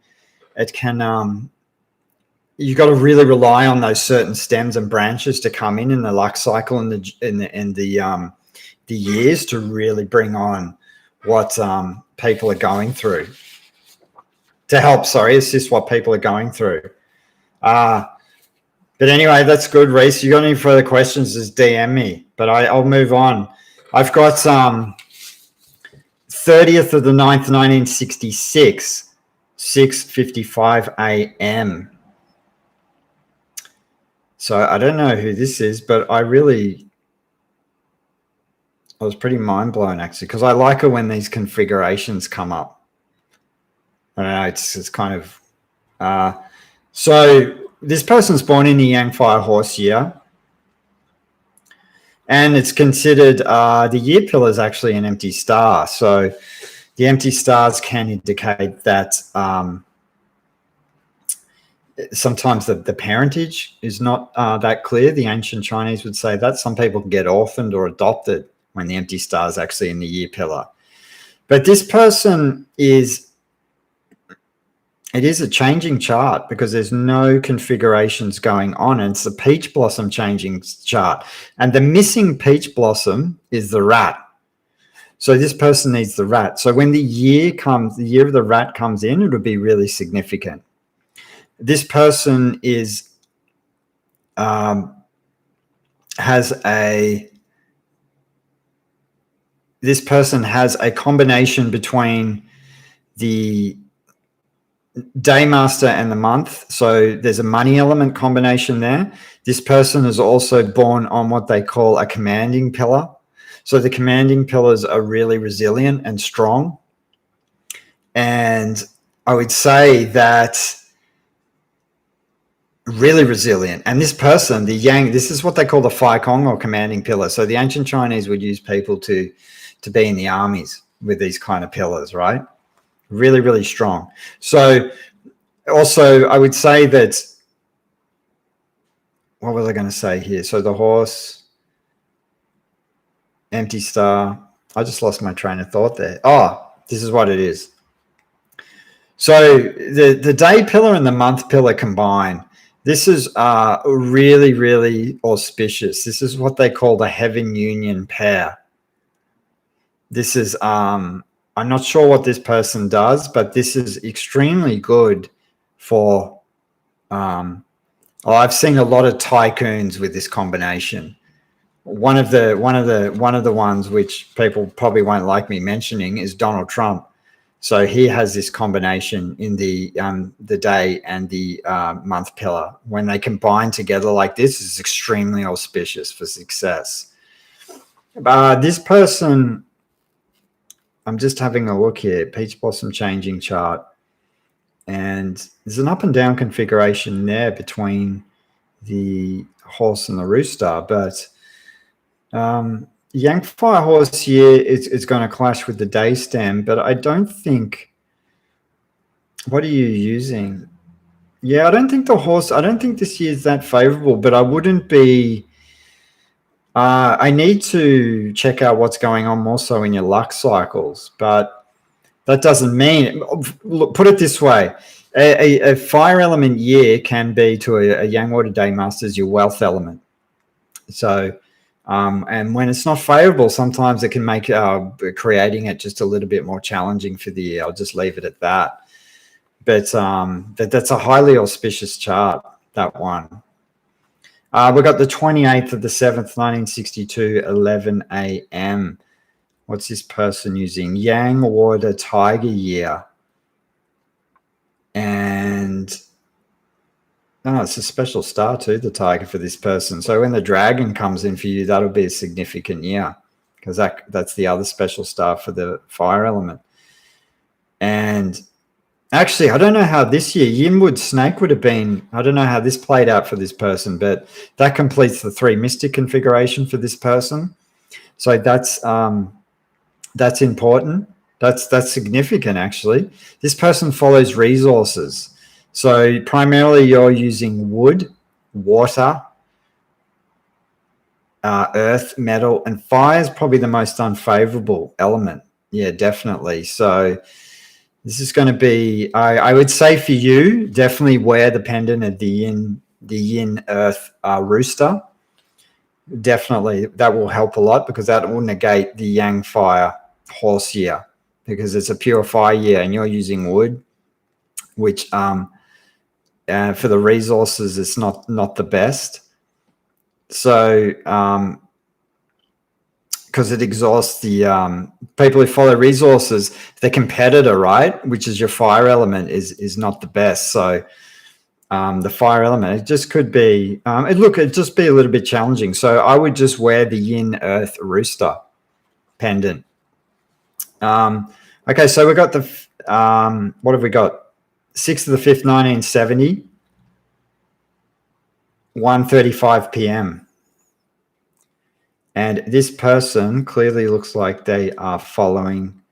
you've got to really rely on those certain stems and branches to come in the luck cycle and the years to really bring on what people are going through, to help assist what people are going through. But anyway, that's good, Reese. You got any further questions, just DM me, but I'll move on. I've got 30th of the 9th 1966, 6:55 a.m. So I don't know who this is, but I was pretty mind blown, actually, because I like it when these configurations come up. I don't know, it's kind of so this person's born in the Yang Fire Horse year, and it's considered the year pillar is actually an empty star. So the empty stars can indicate that sometimes the parentage is not that clear. The ancient Chinese would say that. Some people can get orphaned or adopted when the empty star is actually in the year pillar. But this person it is a changing chart because there's no configurations going on, and it's the peach blossom changing chart. And the missing peach blossom is the rat. So this person needs the rat. So when the year of the rat comes in, it'll be really significant. This person has a combination between the day master and the month. So there's a money element combination there. This person is also born on what they call a commanding pillar. So the commanding pillars are really resilient and strong. And I would say that really resilient. And this person, the Yang, this is what they call the Fai Kong or commanding pillar. So the ancient Chinese would use people to be in the armies with these kind of pillars, right? Really, really strong. So also I would say that, what was I going to say here? So the horse, empty star. I just lost my train of thought there. Oh, this is what it is. So the day pillar and the month pillar combine. This is really, really auspicious. This is what they call the heaven union pair. This is, I'm not sure what this person does, but this is extremely good for, I've seen a lot of tycoons with this combination. One of the ones which people probably won't like me mentioning is Donald Trump. So he has this combination in the day and the month pillar. When they combine together like this, it's extremely auspicious for success. This person, I'm just having a look here, peach blossom changing chart, and there's an up and down configuration there between the horse and the rooster, but Yang Fire Horse here is going to clash with the day stem, but I don't think, what are you using? Yeah, I don't think this year is that favorable, but I wouldn't be I need to check out what's going on more so in your luck cycles, but that doesn't mean, look, put it this way, a fire element year can be to a Yang Water Day Masters your wealth element. So, and when it's not favorable, sometimes it can make creating it just a little bit more challenging for the year. I'll just leave it at that. But that's a highly auspicious chart, that one. We got the 28th of the 7th, 1962, 11 a.m. What's this person using? Yang Water Tiger Year. And it's a special star too, the tiger, for this person. So when the dragon comes in for you, that'll be a significant year, because that's the other special star for the fire element. And actually, I don't know how this year, Yinwood Snake would have been, I don't know how this played out for this person, but that completes the 3 mystic configuration for this person. So that's important. That's significant, actually. This person follows resources. So primarily you're using wood, water, earth, metal, and fire is probably the most unfavorable element. Yeah, definitely. So this is going to be, I would say for you, definitely wear the pendant of the yin earth rooster. Definitely, that will help a lot, because that will negate the yang fire horse year, because it's a pure fire year and you're using wood, which for the resources it's not the best. So because it exhausts the people who follow resources, the competitor, right, which is your fire element, is not the best. So the fire element, it just could be it'd just be a little bit challenging. So I would just wear the yin earth rooster pendant. Okay, so we got the what have we got? 6th of the 5th, 1970, 1:35 p.m. And this person clearly looks like they are following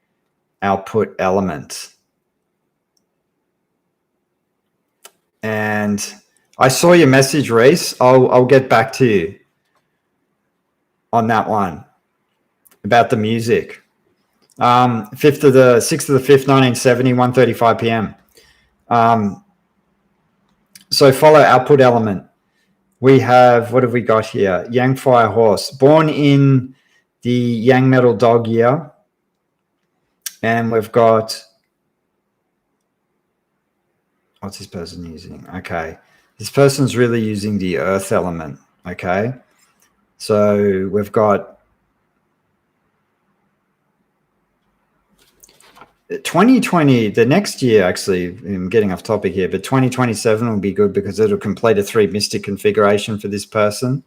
output element. And I saw your message, Reese. I'll get back to you on that one about the music. 6th of the 5th, 1970, 1:35 p.m. So follow output element. We have, what have we got here? Yang Fire Horse, born in the Yang Metal Dog year. And we've got, what's this person using? Okay. This person's really using the earth element. Okay. So we've got 2020, the next year, actually, I'm getting off topic here, but 2027 will be good, because it'll complete a 3 mystic configuration for this person.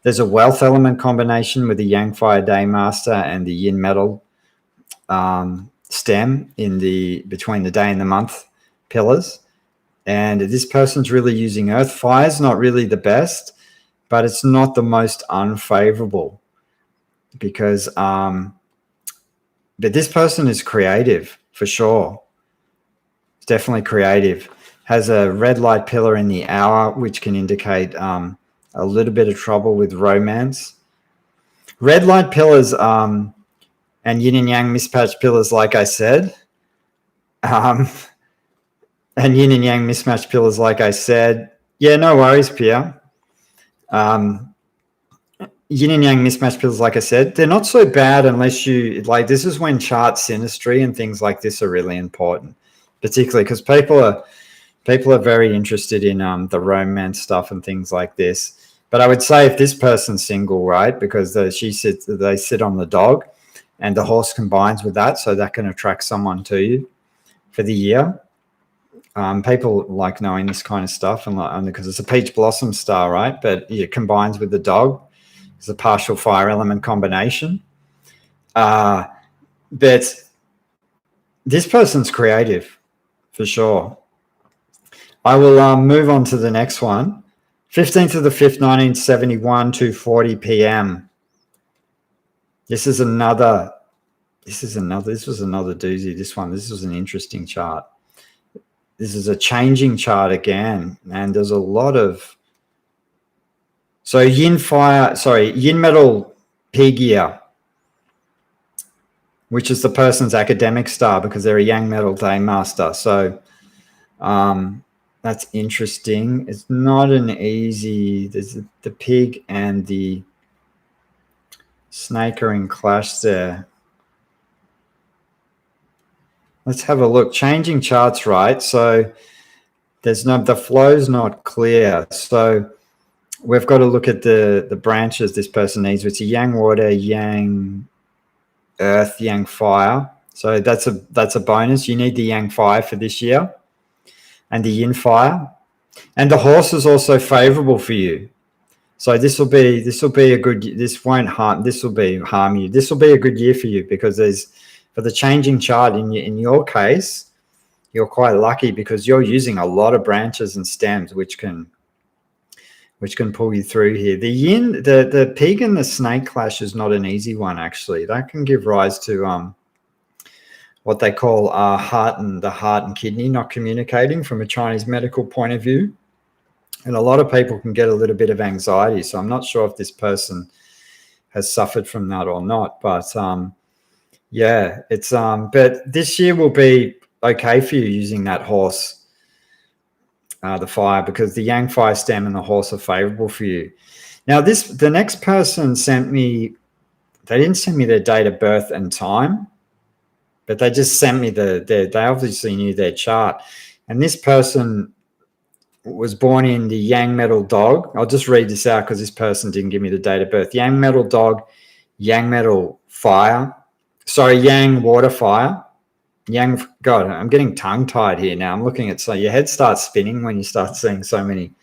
There's a wealth element combination with the Yang Fire Day Master and the Yin Metal stem in between the day and the month pillars. And this person's really using earth. Fire's not really the best, but it's not the most unfavorable, because but this person is creative for sure. It's definitely creative. Has a red light pillar in the hour, which can indicate a little bit of trouble with romance. Red light pillars and yin and yang mismatched pillars, like I said. And yin and yang mismatched pillars, like I said. Yeah, no worries, Pierre. Yin and yang mismatched pillars, like I said, they're not so bad unless you, like, this is when chart synastry and things like this are really important, particularly because people are very interested in the romance stuff and things like this. But I would say if this person's single, right, because they sit on the dog and the horse combines with that, so that can attract someone to you for the year. People like knowing this kind of stuff, and because it's a peach blossom star, right? But it combines with the dog. It's a partial fire element combination. But this person's creative for sure. I will move on to the next one. 15th of the 5th, 1971, 2:40 p.m. This was another doozy. This was an interesting chart. This is a changing chart again, and there's a lot of So yin metal pig year, which is the person's academic star because they're a yang metal day master. So that's interesting. It's not an easy, there's the pig and the snake are in clash there. Let's have a look. Changing charts, right? So the flow's not clear. So we've got to look at the branches this person needs. It's a yang water, yang earth, yang fire. So that's a bonus. You need the yang fire for this year and the yin fire. And the horse is also favorable for you. So this will be a good, this will harm you. This will be a good year for you because for the changing chart in your case, you're quite lucky because you're using a lot of branches and stems, which can pull you through here. The yin, the pig and the snake clash is not an easy one, actually. That can give rise to what they call heart and kidney not communicating from a Chinese medical point of view. And a lot of people can get a little bit of anxiety. So I'm not sure if this person has suffered from that or not. But yeah, it's but this year will be okay for you using that horse, the fire, because the yang fire stem and the horse are favorable for you. Now the next person they didn't send me their date of birth and time, but they just sent me they obviously knew their chart. And this person was born in the yang metal dog. I'll just read this out because this person didn't give me the date of birth. Yang metal dog, yang metal fire. Sorry, yang water fire. God, I'm getting tongue-tied here now. I'm looking at, so your head starts spinning when you start seeing so many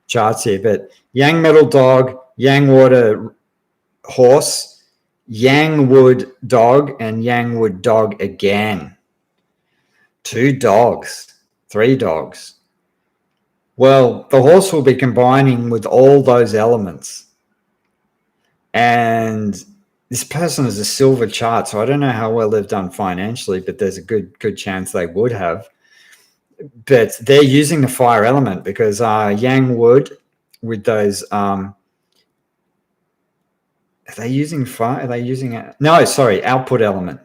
charts here. But yang metal dog, yang water horse, yang wood dog, and yang wood dog again. 2 dogs, 3 dogs. Well, the horse will be combining with all those elements. And this person is a silver chart, so I don't know how well they've done financially, but there's a good chance they would have. But they're using the fire element because yang wood with those are they using fire? Are they using output element?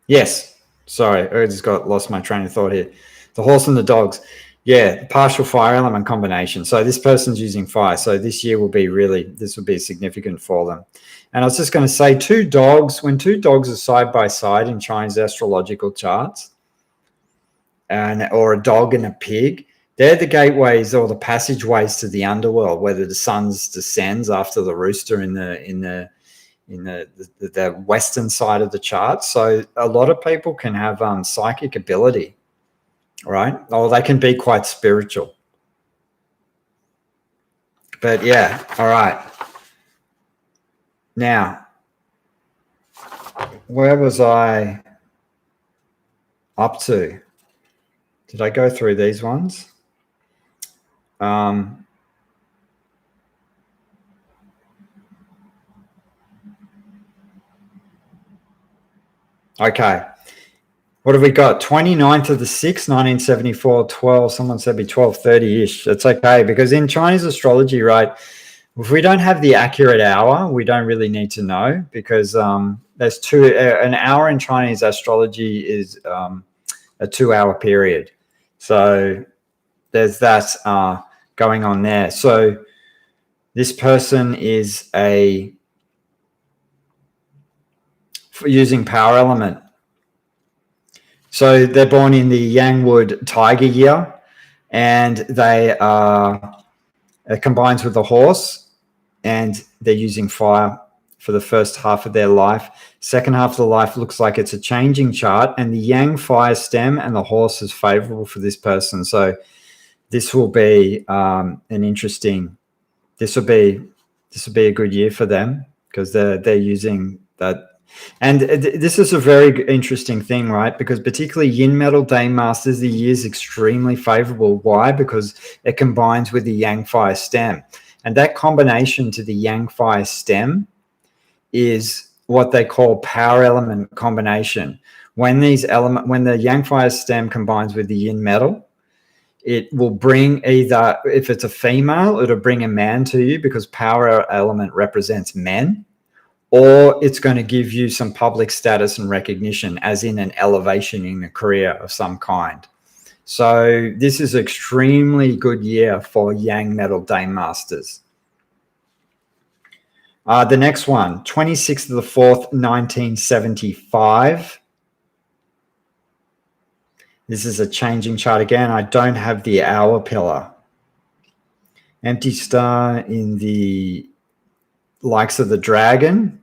Yes. Sorry, I just lost my train of thought here. The horse and the dogs. Yeah, partial fire element combination. So this person's using fire. So this year will be significant for them. And I was just going to say 2 dogs, when 2 dogs are side by side in Chinese astrological charts, or a dog and a pig, they're the gateways or the passageways to the underworld, where the sun descends after the rooster in the western side of the chart. So a lot of people can have psychic ability. Right? Or they can be quite spiritual. But yeah, all right. Now, where was I up to? Did I go through these ones? Okay. What have we got? 29th of the 6th, 1974, 12. Someone said be 12:30-ish. That's okay, because in Chinese astrology, right, if we don't have the accurate hour, we don't really need to know, because there's an hour in Chinese astrology is a 2-hour period. So there's that going on there. So this person is using power element. So they're born in the Yangwood Tiger year, and they it combines with the horse, and they're using fire for the first half of their life. Second half of the life looks like it's a changing chart, and the yang fire stem and the horse is favorable for this person. So this will be this will be a good year for them, because they're using that. And this is a very interesting thing, right? Because particularly yin metal day masters, the year is extremely favorable. Why? Because it combines with the yang fire stem, and that combination to the yang fire stem is what they call power element combination. When the yang fire stem combines with the yin metal, It will bring either, if it's a female, it'll bring a man to you because power element represents men, or it's going to give you some public status and recognition, as in an elevation in a career of some kind. So this is an extremely good year for Yang Metal Day Masters. The next one, 26th of the 4th, 1975. This is a changing chart again. I don't have the hour pillar. Empty star in the likes of the dragon.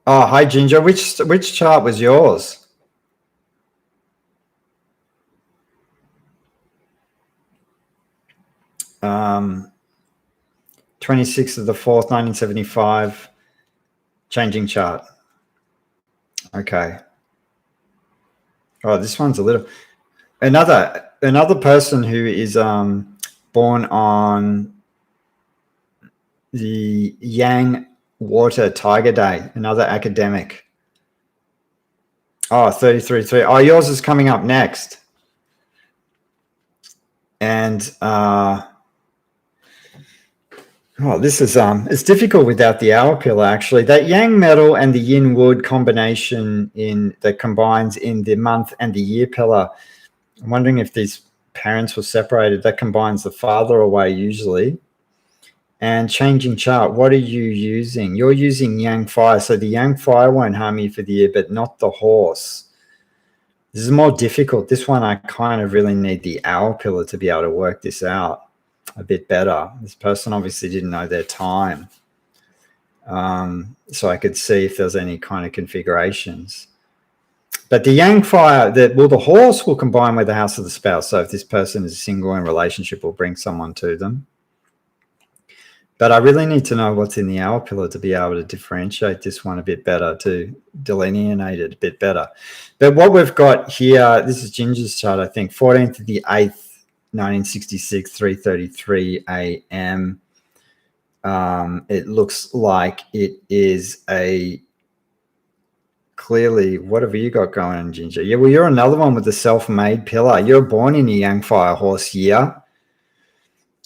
Oh, hi, Ginger. Which chart was yours? Um, 26th of the 4th, 1975. Changing chart. Okay. Oh, this one's a little... Another person who is born on the Yang Water Tiger Day, another academic. Oh, 33. Oh, yours is coming up next. And this is it's difficult without the hour pillar, actually. That Yang metal and the yin wood combination that combines in the month and the year pillar. I'm wondering if these parents were separated. That combines the father away usually. And changing chart, what are you using? You're using Yang fire. So the Yang fire won't harm you for the year, but not the horse. This is more difficult. This one, I kind of really need the hour pillar to be able to work this out a bit better. This person obviously didn't know their time. So I could see if there's any kind of configurations. But the Yang fire, the horse will combine with the house of the spouse. So if this person is single in relationship, will bring someone to them. But I really need to know what's in the hour pillar to be able to differentiate this one a bit better, to delineate it a bit better. But what we've got here, this is Ginger's chart, I think, 14th of the 8th, 1966, 3:33 a.m. It looks like it is clearly, what have you got going on, Ginger? Yeah, well, you're another one with the self-made pillar. You're born in a Yang fire horse year.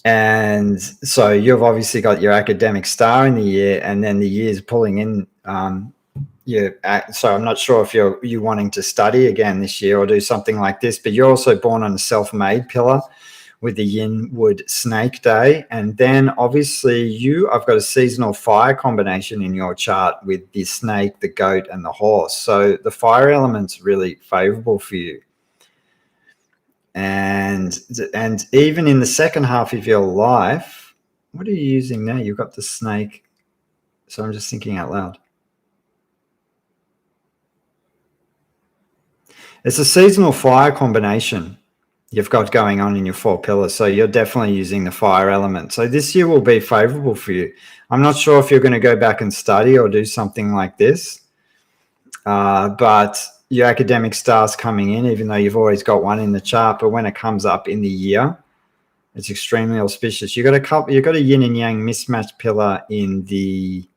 And so you've obviously got your academic star in the year, and then the year's pulling in. So I'm not sure if you're wanting to study again this year or do something like this, but you're also born on a self-made pillar with the yin wood snake day. And then obviously I've got a seasonal fire combination in your chart with the snake, the goat, and the horse. So the fire element's really favorable for you. And even in the second half of your life, what are you using now? You've got the snake. So I'm just thinking out loud. It's a seasonal fire combination you've got going on in your 4 pillars. So you're definitely using the fire element. So this year will be favorable for you. I'm not sure if you're going to go back and study or do something like this. But your academic star's coming in, even though you've always got one in the chart. But when it comes up in the year, it's extremely auspicious. You've got a yin and yang mismatch pillar in the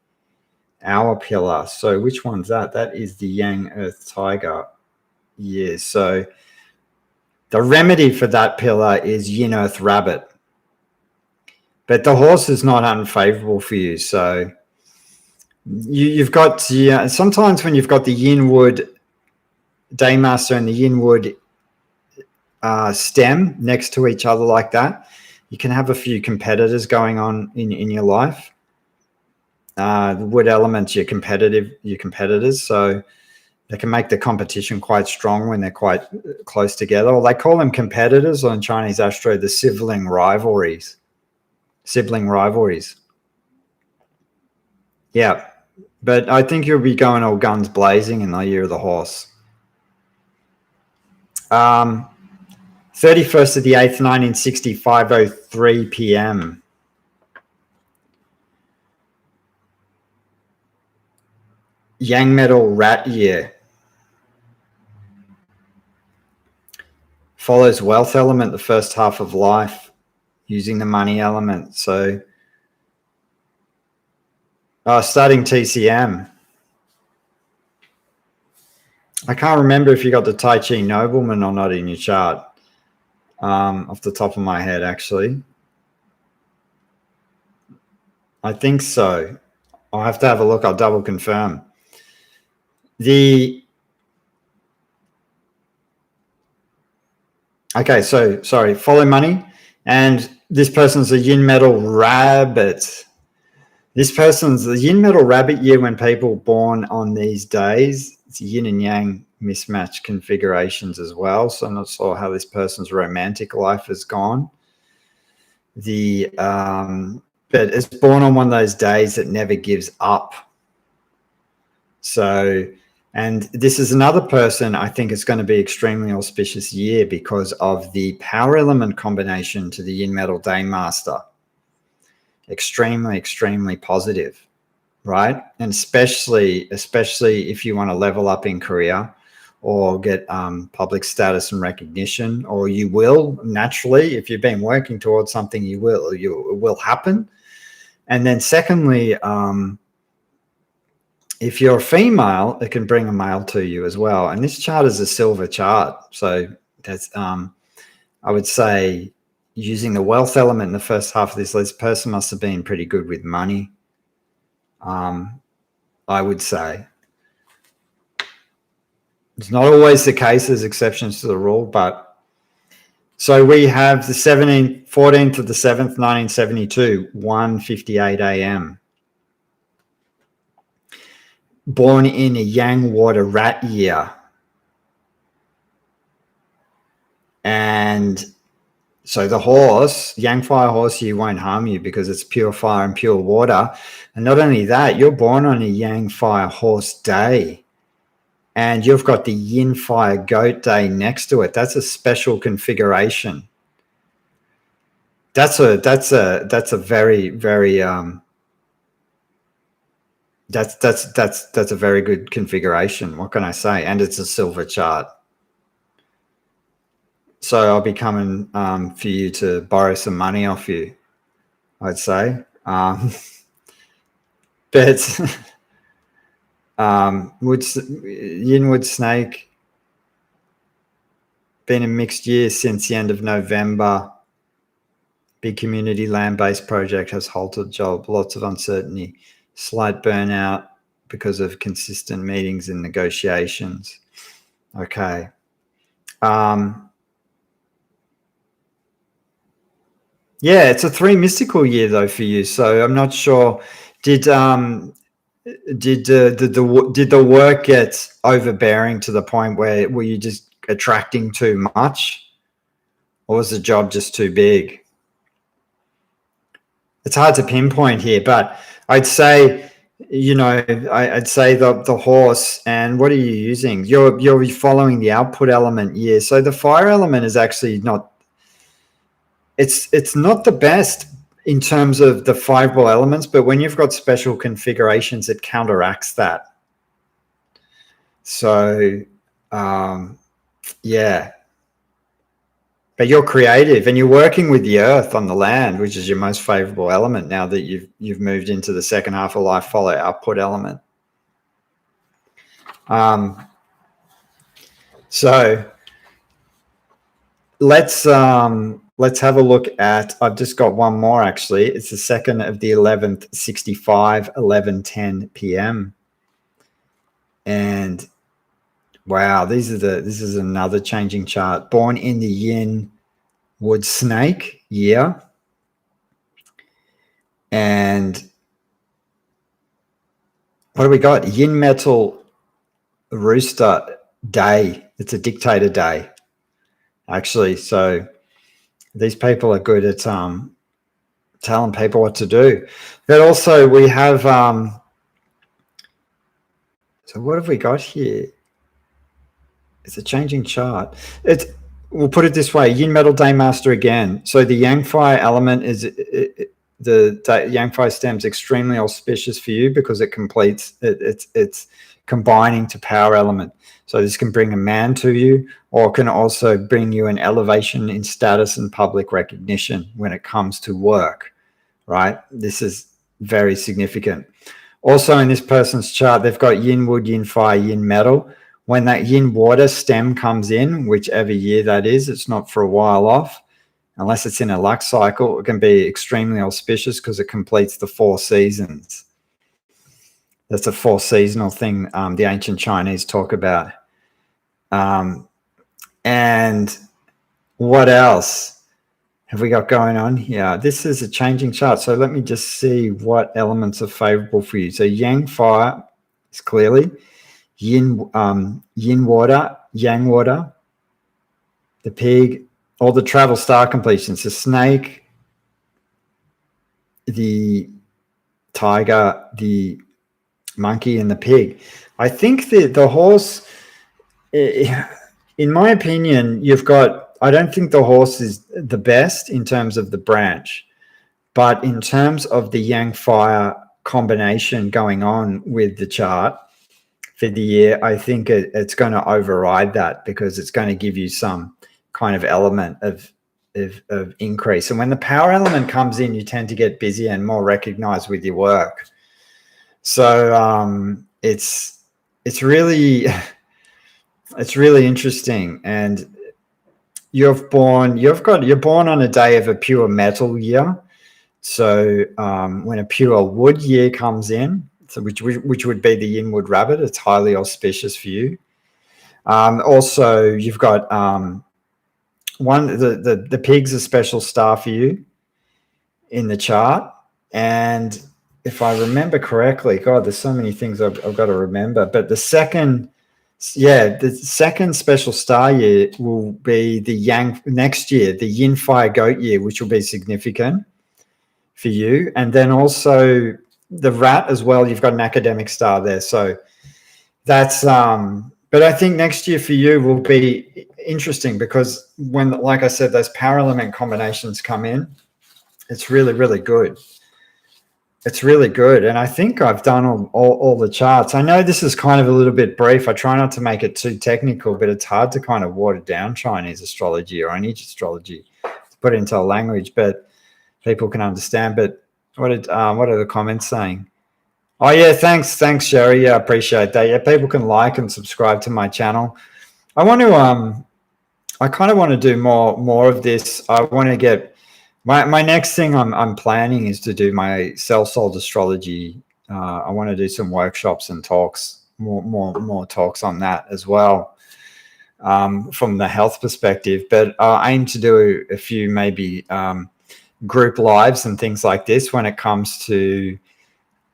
hour pillar. So which one's that? That is the Yang Earth Tiger. Yeah. So the remedy for that pillar is Yin Earth Rabbit. But the horse is not unfavorable for you. So you've got sometimes when you've got the Yin Wood Daymaster and the Yin Wood stem next to each other like that, you can have a few competitors going on in your life. The wood elements, your competitors, so they can make the competition quite strong when they're quite close together. Or they call them competitors on Chinese astro, the sibling rivalries. Yeah, but I think you'll be going all guns blazing in the year of the horse. 31st of the 8th, 1960, 5:03 p.m. Yang metal rat year. Follows wealth element the first half of life, using the money element. So starting TCM. I can't remember if you got the Tai Chi nobleman or not in your chart, off the top of my head, actually. I think so. I'll have to have a look. I'll double confirm. Okay, so sorry, follow money. And this person's a yin metal rabbit. This person's the yin metal rabbit year when people born on these days. It's yin and yang mismatch configurations as well. So I'm not sure how this person's romantic life has gone. But it's born on one of those days that never gives up. So, and this is another person I think it's going to be extremely auspicious year because of the power element combination to the yin metal day master. Extremely, extremely positive, right? And especially if you want to level up in career or get public status and recognition, or you will naturally, if you've been working towards something, it will happen. And then secondly, if you're a female, it can bring a male to you as well. And this chart is a silver chart. So that's, I would say, using the wealth element in the first half of this person must have been pretty good with money. I would say. It's not always the case. There's exceptions to the rule, but so we have the 14th of the 7th, 1972, 1:58 a.m. Born in a yang water rat year. And so the horse, yang fire horse, you won't harm you because it's pure fire and pure water. And not only that, you're born on a yang fire horse day. And you've got the yin fire goat day next to it. That's a special configuration. That's a very, very that's a very good configuration. What can I say? And it's a silver chart. So I'll be coming for you to borrow some money off you, I'd say. But Yinwood Snake, been a mixed year since the end of November. Big community land-based project has halted job, lots of uncertainty, slight burnout because of consistent meetings and negotiations. Okay. Yeah, it's a 3 mystical year though for you. So I'm not sure. Did the work get overbearing to the point where were you just attracting too much, or was the job just too big? It's hard to pinpoint here, but I'd say, I'd say the horse. And what are you using? You're following the output element. Yeah. So the fire element is actually not. It's not the best in terms of the five-ball elements, but when you've got special configurations, it counteracts that. So, yeah. But you're creative and you're working with the earth on the land, which is your most favorable element now that you've moved into the second half of life, follow output element. So let's have a look at, I've just got one more actually. It's the 2nd of the 11th, 65, 11:10 p.m. And wow, this is another changing chart. Born in the yin wood snake year. And what do we got? Yin metal rooster day. It's a dictator day, actually. So these people are good at telling people what to do. But also we have, so what have we got here? It's a changing chart. We'll put it this way, yin metal day master again. So the yang fire element is, the yang fire stem is extremely auspicious for you because it completes, it's combining to power element. So this can bring a man to you, or can also bring you an elevation in status and public recognition when it comes to work, right? This is very significant. Also in this person's chart, they've got yin wood, yin fire, yin metal, when that yin water stem comes in, whichever year that is, it's not for a while off, unless it's in a luck cycle. It can be extremely auspicious because it completes the 4 seasons. That's a 4 seasonal thing the ancient Chinese talk about. And what else have we got going on here? This is a changing chart. So let me just see what elements are favorable for you. So yang fire is clearly yin water, yang water, the pig, all the travel star completions, the snake, the tiger, the monkey, and the pig. I think that the horse, in my opinion, I don't think the horse is the best in terms of the branch, but in terms of the yang fire combination going on with the chart for the year, I think it's going to override that, because it's going to give you some kind of element of increase. And when the power element comes in, you tend to get busier and more recognized with your work. So it's really interesting. And you're born on a day of a pure metal year. So when a pure wood year comes in, so which would be the Yinwood rabbit, it's highly auspicious for you. Also, you've got the pig's a special star for you in the chart. And if I remember correctly, God, there's so many things I've got to remember. But the second special star year will be the yang next year, the yin fire goat year, which will be significant for you. And then also the rat as well. You've got an academic star there. So that's, but I think next year for you will be interesting, because when, like I said, those power element combinations come in, it's really, really good. It's really good. And I think I've done all the charts. I know this is kind of a little bit brief. I try not to make it too technical, but it's hard to kind of water down Chinese astrology or any astrology to put it into a language, but people can understand. But what are the comments saying? Oh yeah, thanks Sherry. Yeah, I appreciate that. Yeah, people can like and subscribe to my channel. I want to I kind of want to do more of this. I want to get my next thing I'm planning is to do my cell-sold astrology. I want to do some workshops and talks, more talks on that as well, from the health perspective. But I aim to do a few maybe group lives and things like this when it comes to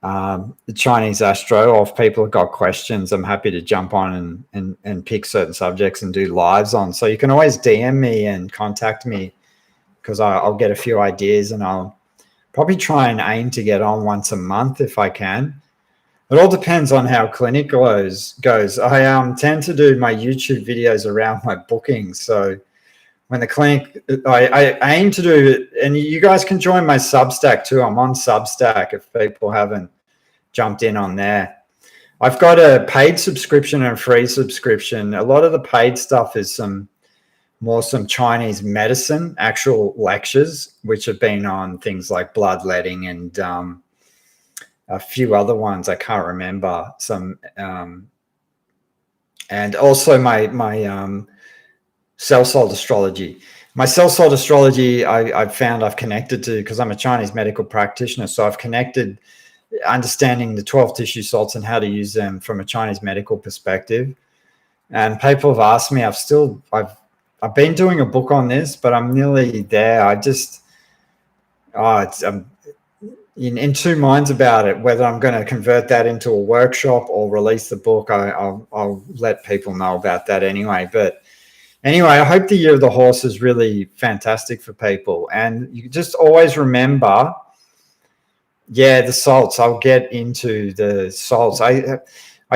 the Chinese astro. Or if people have got questions, I'm happy to jump on and pick certain subjects and do lives on. So you can always DM me and contact me, because I'll get a few ideas, and I'll probably try and aim to get on once a month if I can. It all depends on how clinic goes. I tend to do my YouTube videos around my bookings. So when the clinic, I aim to do it, and you guys can join my Substack too. I'm on Substack if people haven't jumped in on there. I've got a paid subscription and a free subscription. A lot of the paid stuff is some Chinese medicine, actual lectures, which have been on things like bloodletting and a few other ones I can't remember. Some and also my cell-sold astrology. My cell-sold astrology, I've found I've connected to, because I'm a Chinese medical practitioner, so I've connected understanding the 12 tissue salts and how to use them from a Chinese medical perspective. And people have asked me, I've been doing a book on this, but I'm nearly there. I'm in two minds about it, whether I'm going to convert that into a workshop or release the book. I'll let people know about that anyway. But anyway, I hope the Year of the Horse is really fantastic for people. And you just always remember, the salts. I'll get into the salts. I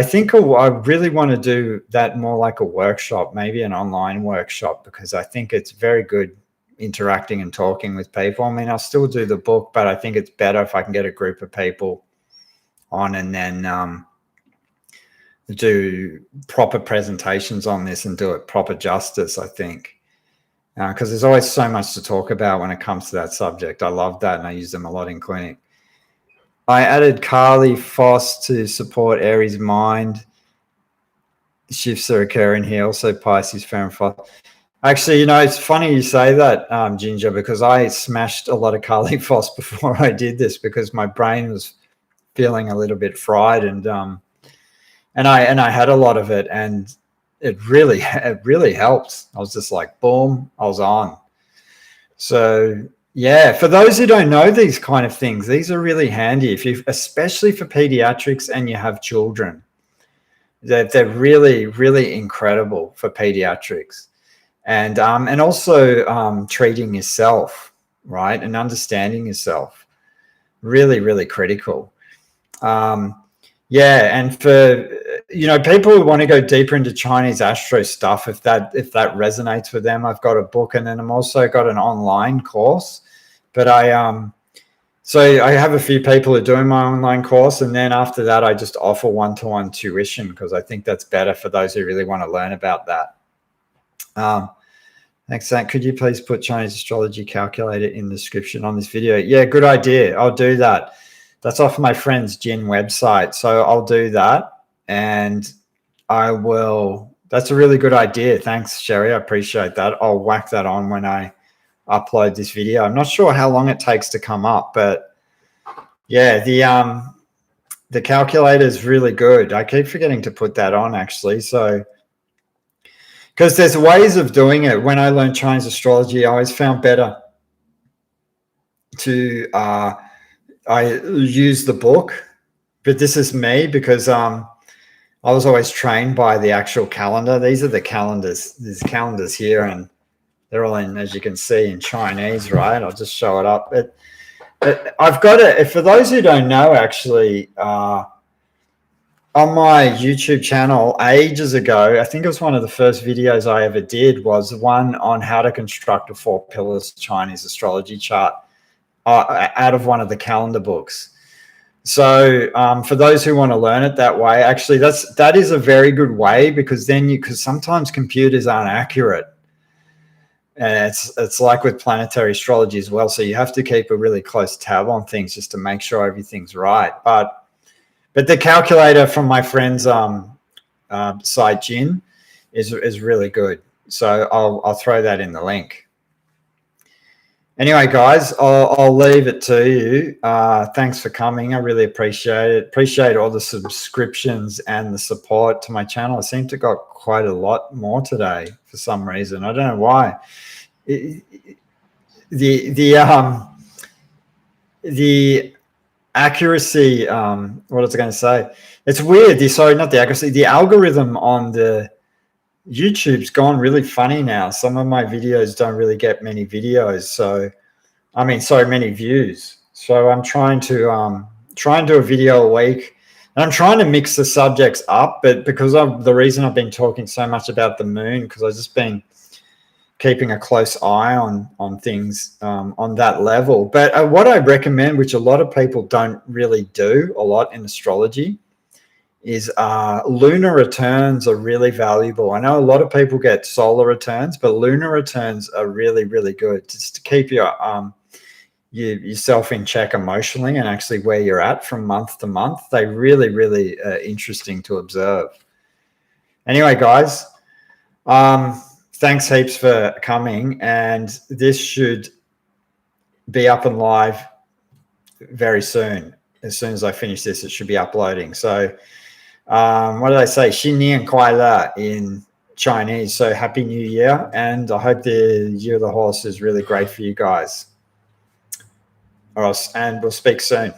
think I really want to do that more like a workshop, maybe an online workshop, because I think it's very good interacting and talking with people. I mean, I'll still do the book, but I think it's better if I can get a group of people on and then do proper presentations on this and do it proper justice, I think. Because there's always so much to talk about when it comes to that subject. I love that, and I use them a lot in clinic. I added Carly Foss to support Aries Mind. shifts are occurring here. Also Pisces, Fahrenheit. Actually, it's funny you say that, Ginger, because I smashed a lot of Kali Phos before I did this because my brain was feeling a little bit fried, and I had a lot of it, and it really helped. I was just like, boom, I was on. So yeah, for those who don't know these kind of things, these are really handy especially for pediatrics and you have children. They're really incredible for pediatrics. And also treating yourself, right, and understanding yourself, really critical. Yeah, and for people who want to go deeper into Chinese astro stuff, if that resonates with them, I've got a book, and then I'm also got an online course. But so I have a few people who are doing my online course, and then after that, I just offer one-to-one tuition because I think that's better for those who really want to learn about that. Thanks, Zach. Could you please put Chinese astrology calculator in the description on this video? Yeah, good idea. I'll do that. That's off my friend's Jin website. So I'll do that, and I will. That's a really good idea. Thanks, Sherry. I appreciate that. I'll whack that on when I upload this video. I'm not sure how long it takes to come up, but yeah, the calculator is really good. I keep forgetting to put that on, actually. So because there's ways of doing it. When I learned Chinese astrology, I always found better to I use the book, but this is me because I was always trained by the actual calendar. These are the calendars. There's calendars here, and they're all in, as you can see, in Chinese, right? I'll just show it up. I've got it. For those who don't know, actually, on my YouTube channel ages ago, I think it was one of the first videos I ever did, was one on how to construct a 4 pillars Chinese astrology chart out of one of the calendar books. So for those who want to learn it that way, actually that is a very good way, because then because sometimes computers aren't accurate. And it's like with planetary astrology as well. So you have to keep a really close tab on things just to make sure everything's right. But the calculator from my friend's site, Jin, is really good. So I'll throw that in the link. Anyway, guys, I'll leave it to you. Thanks for coming. I really appreciate it. Appreciate all the subscriptions and the support to my channel. I seem to got quite a lot more today for some reason. I don't know why. The accuracy, what was I going to say? It's weird. Sorry, not the accuracy. The algorithm on the YouTube's gone really funny now. Some of my videos don't really get many videos. So, many views. So I'm trying to do a video a week, and I'm trying to mix the subjects up. But because the reason I've been talking so much about the moon, because I've just been keeping a close eye on things on that level. But what I recommend, which a lot of people don't really do a lot in astrology, is lunar returns are really valuable. I know a lot of people get solar returns, but lunar returns are really good, just to keep yourself in check emotionally and actually where you're at from month to month. They're really interesting to observe. Anyway, guys, thanks heaps for coming, and this should be up and live very soon. As soon as I finish this, it should be uploading. So what did I say? 新年快乐 in Chinese. So Happy New Year, and I hope the Year of the Horse is really great for you guys. All right, and we'll speak soon.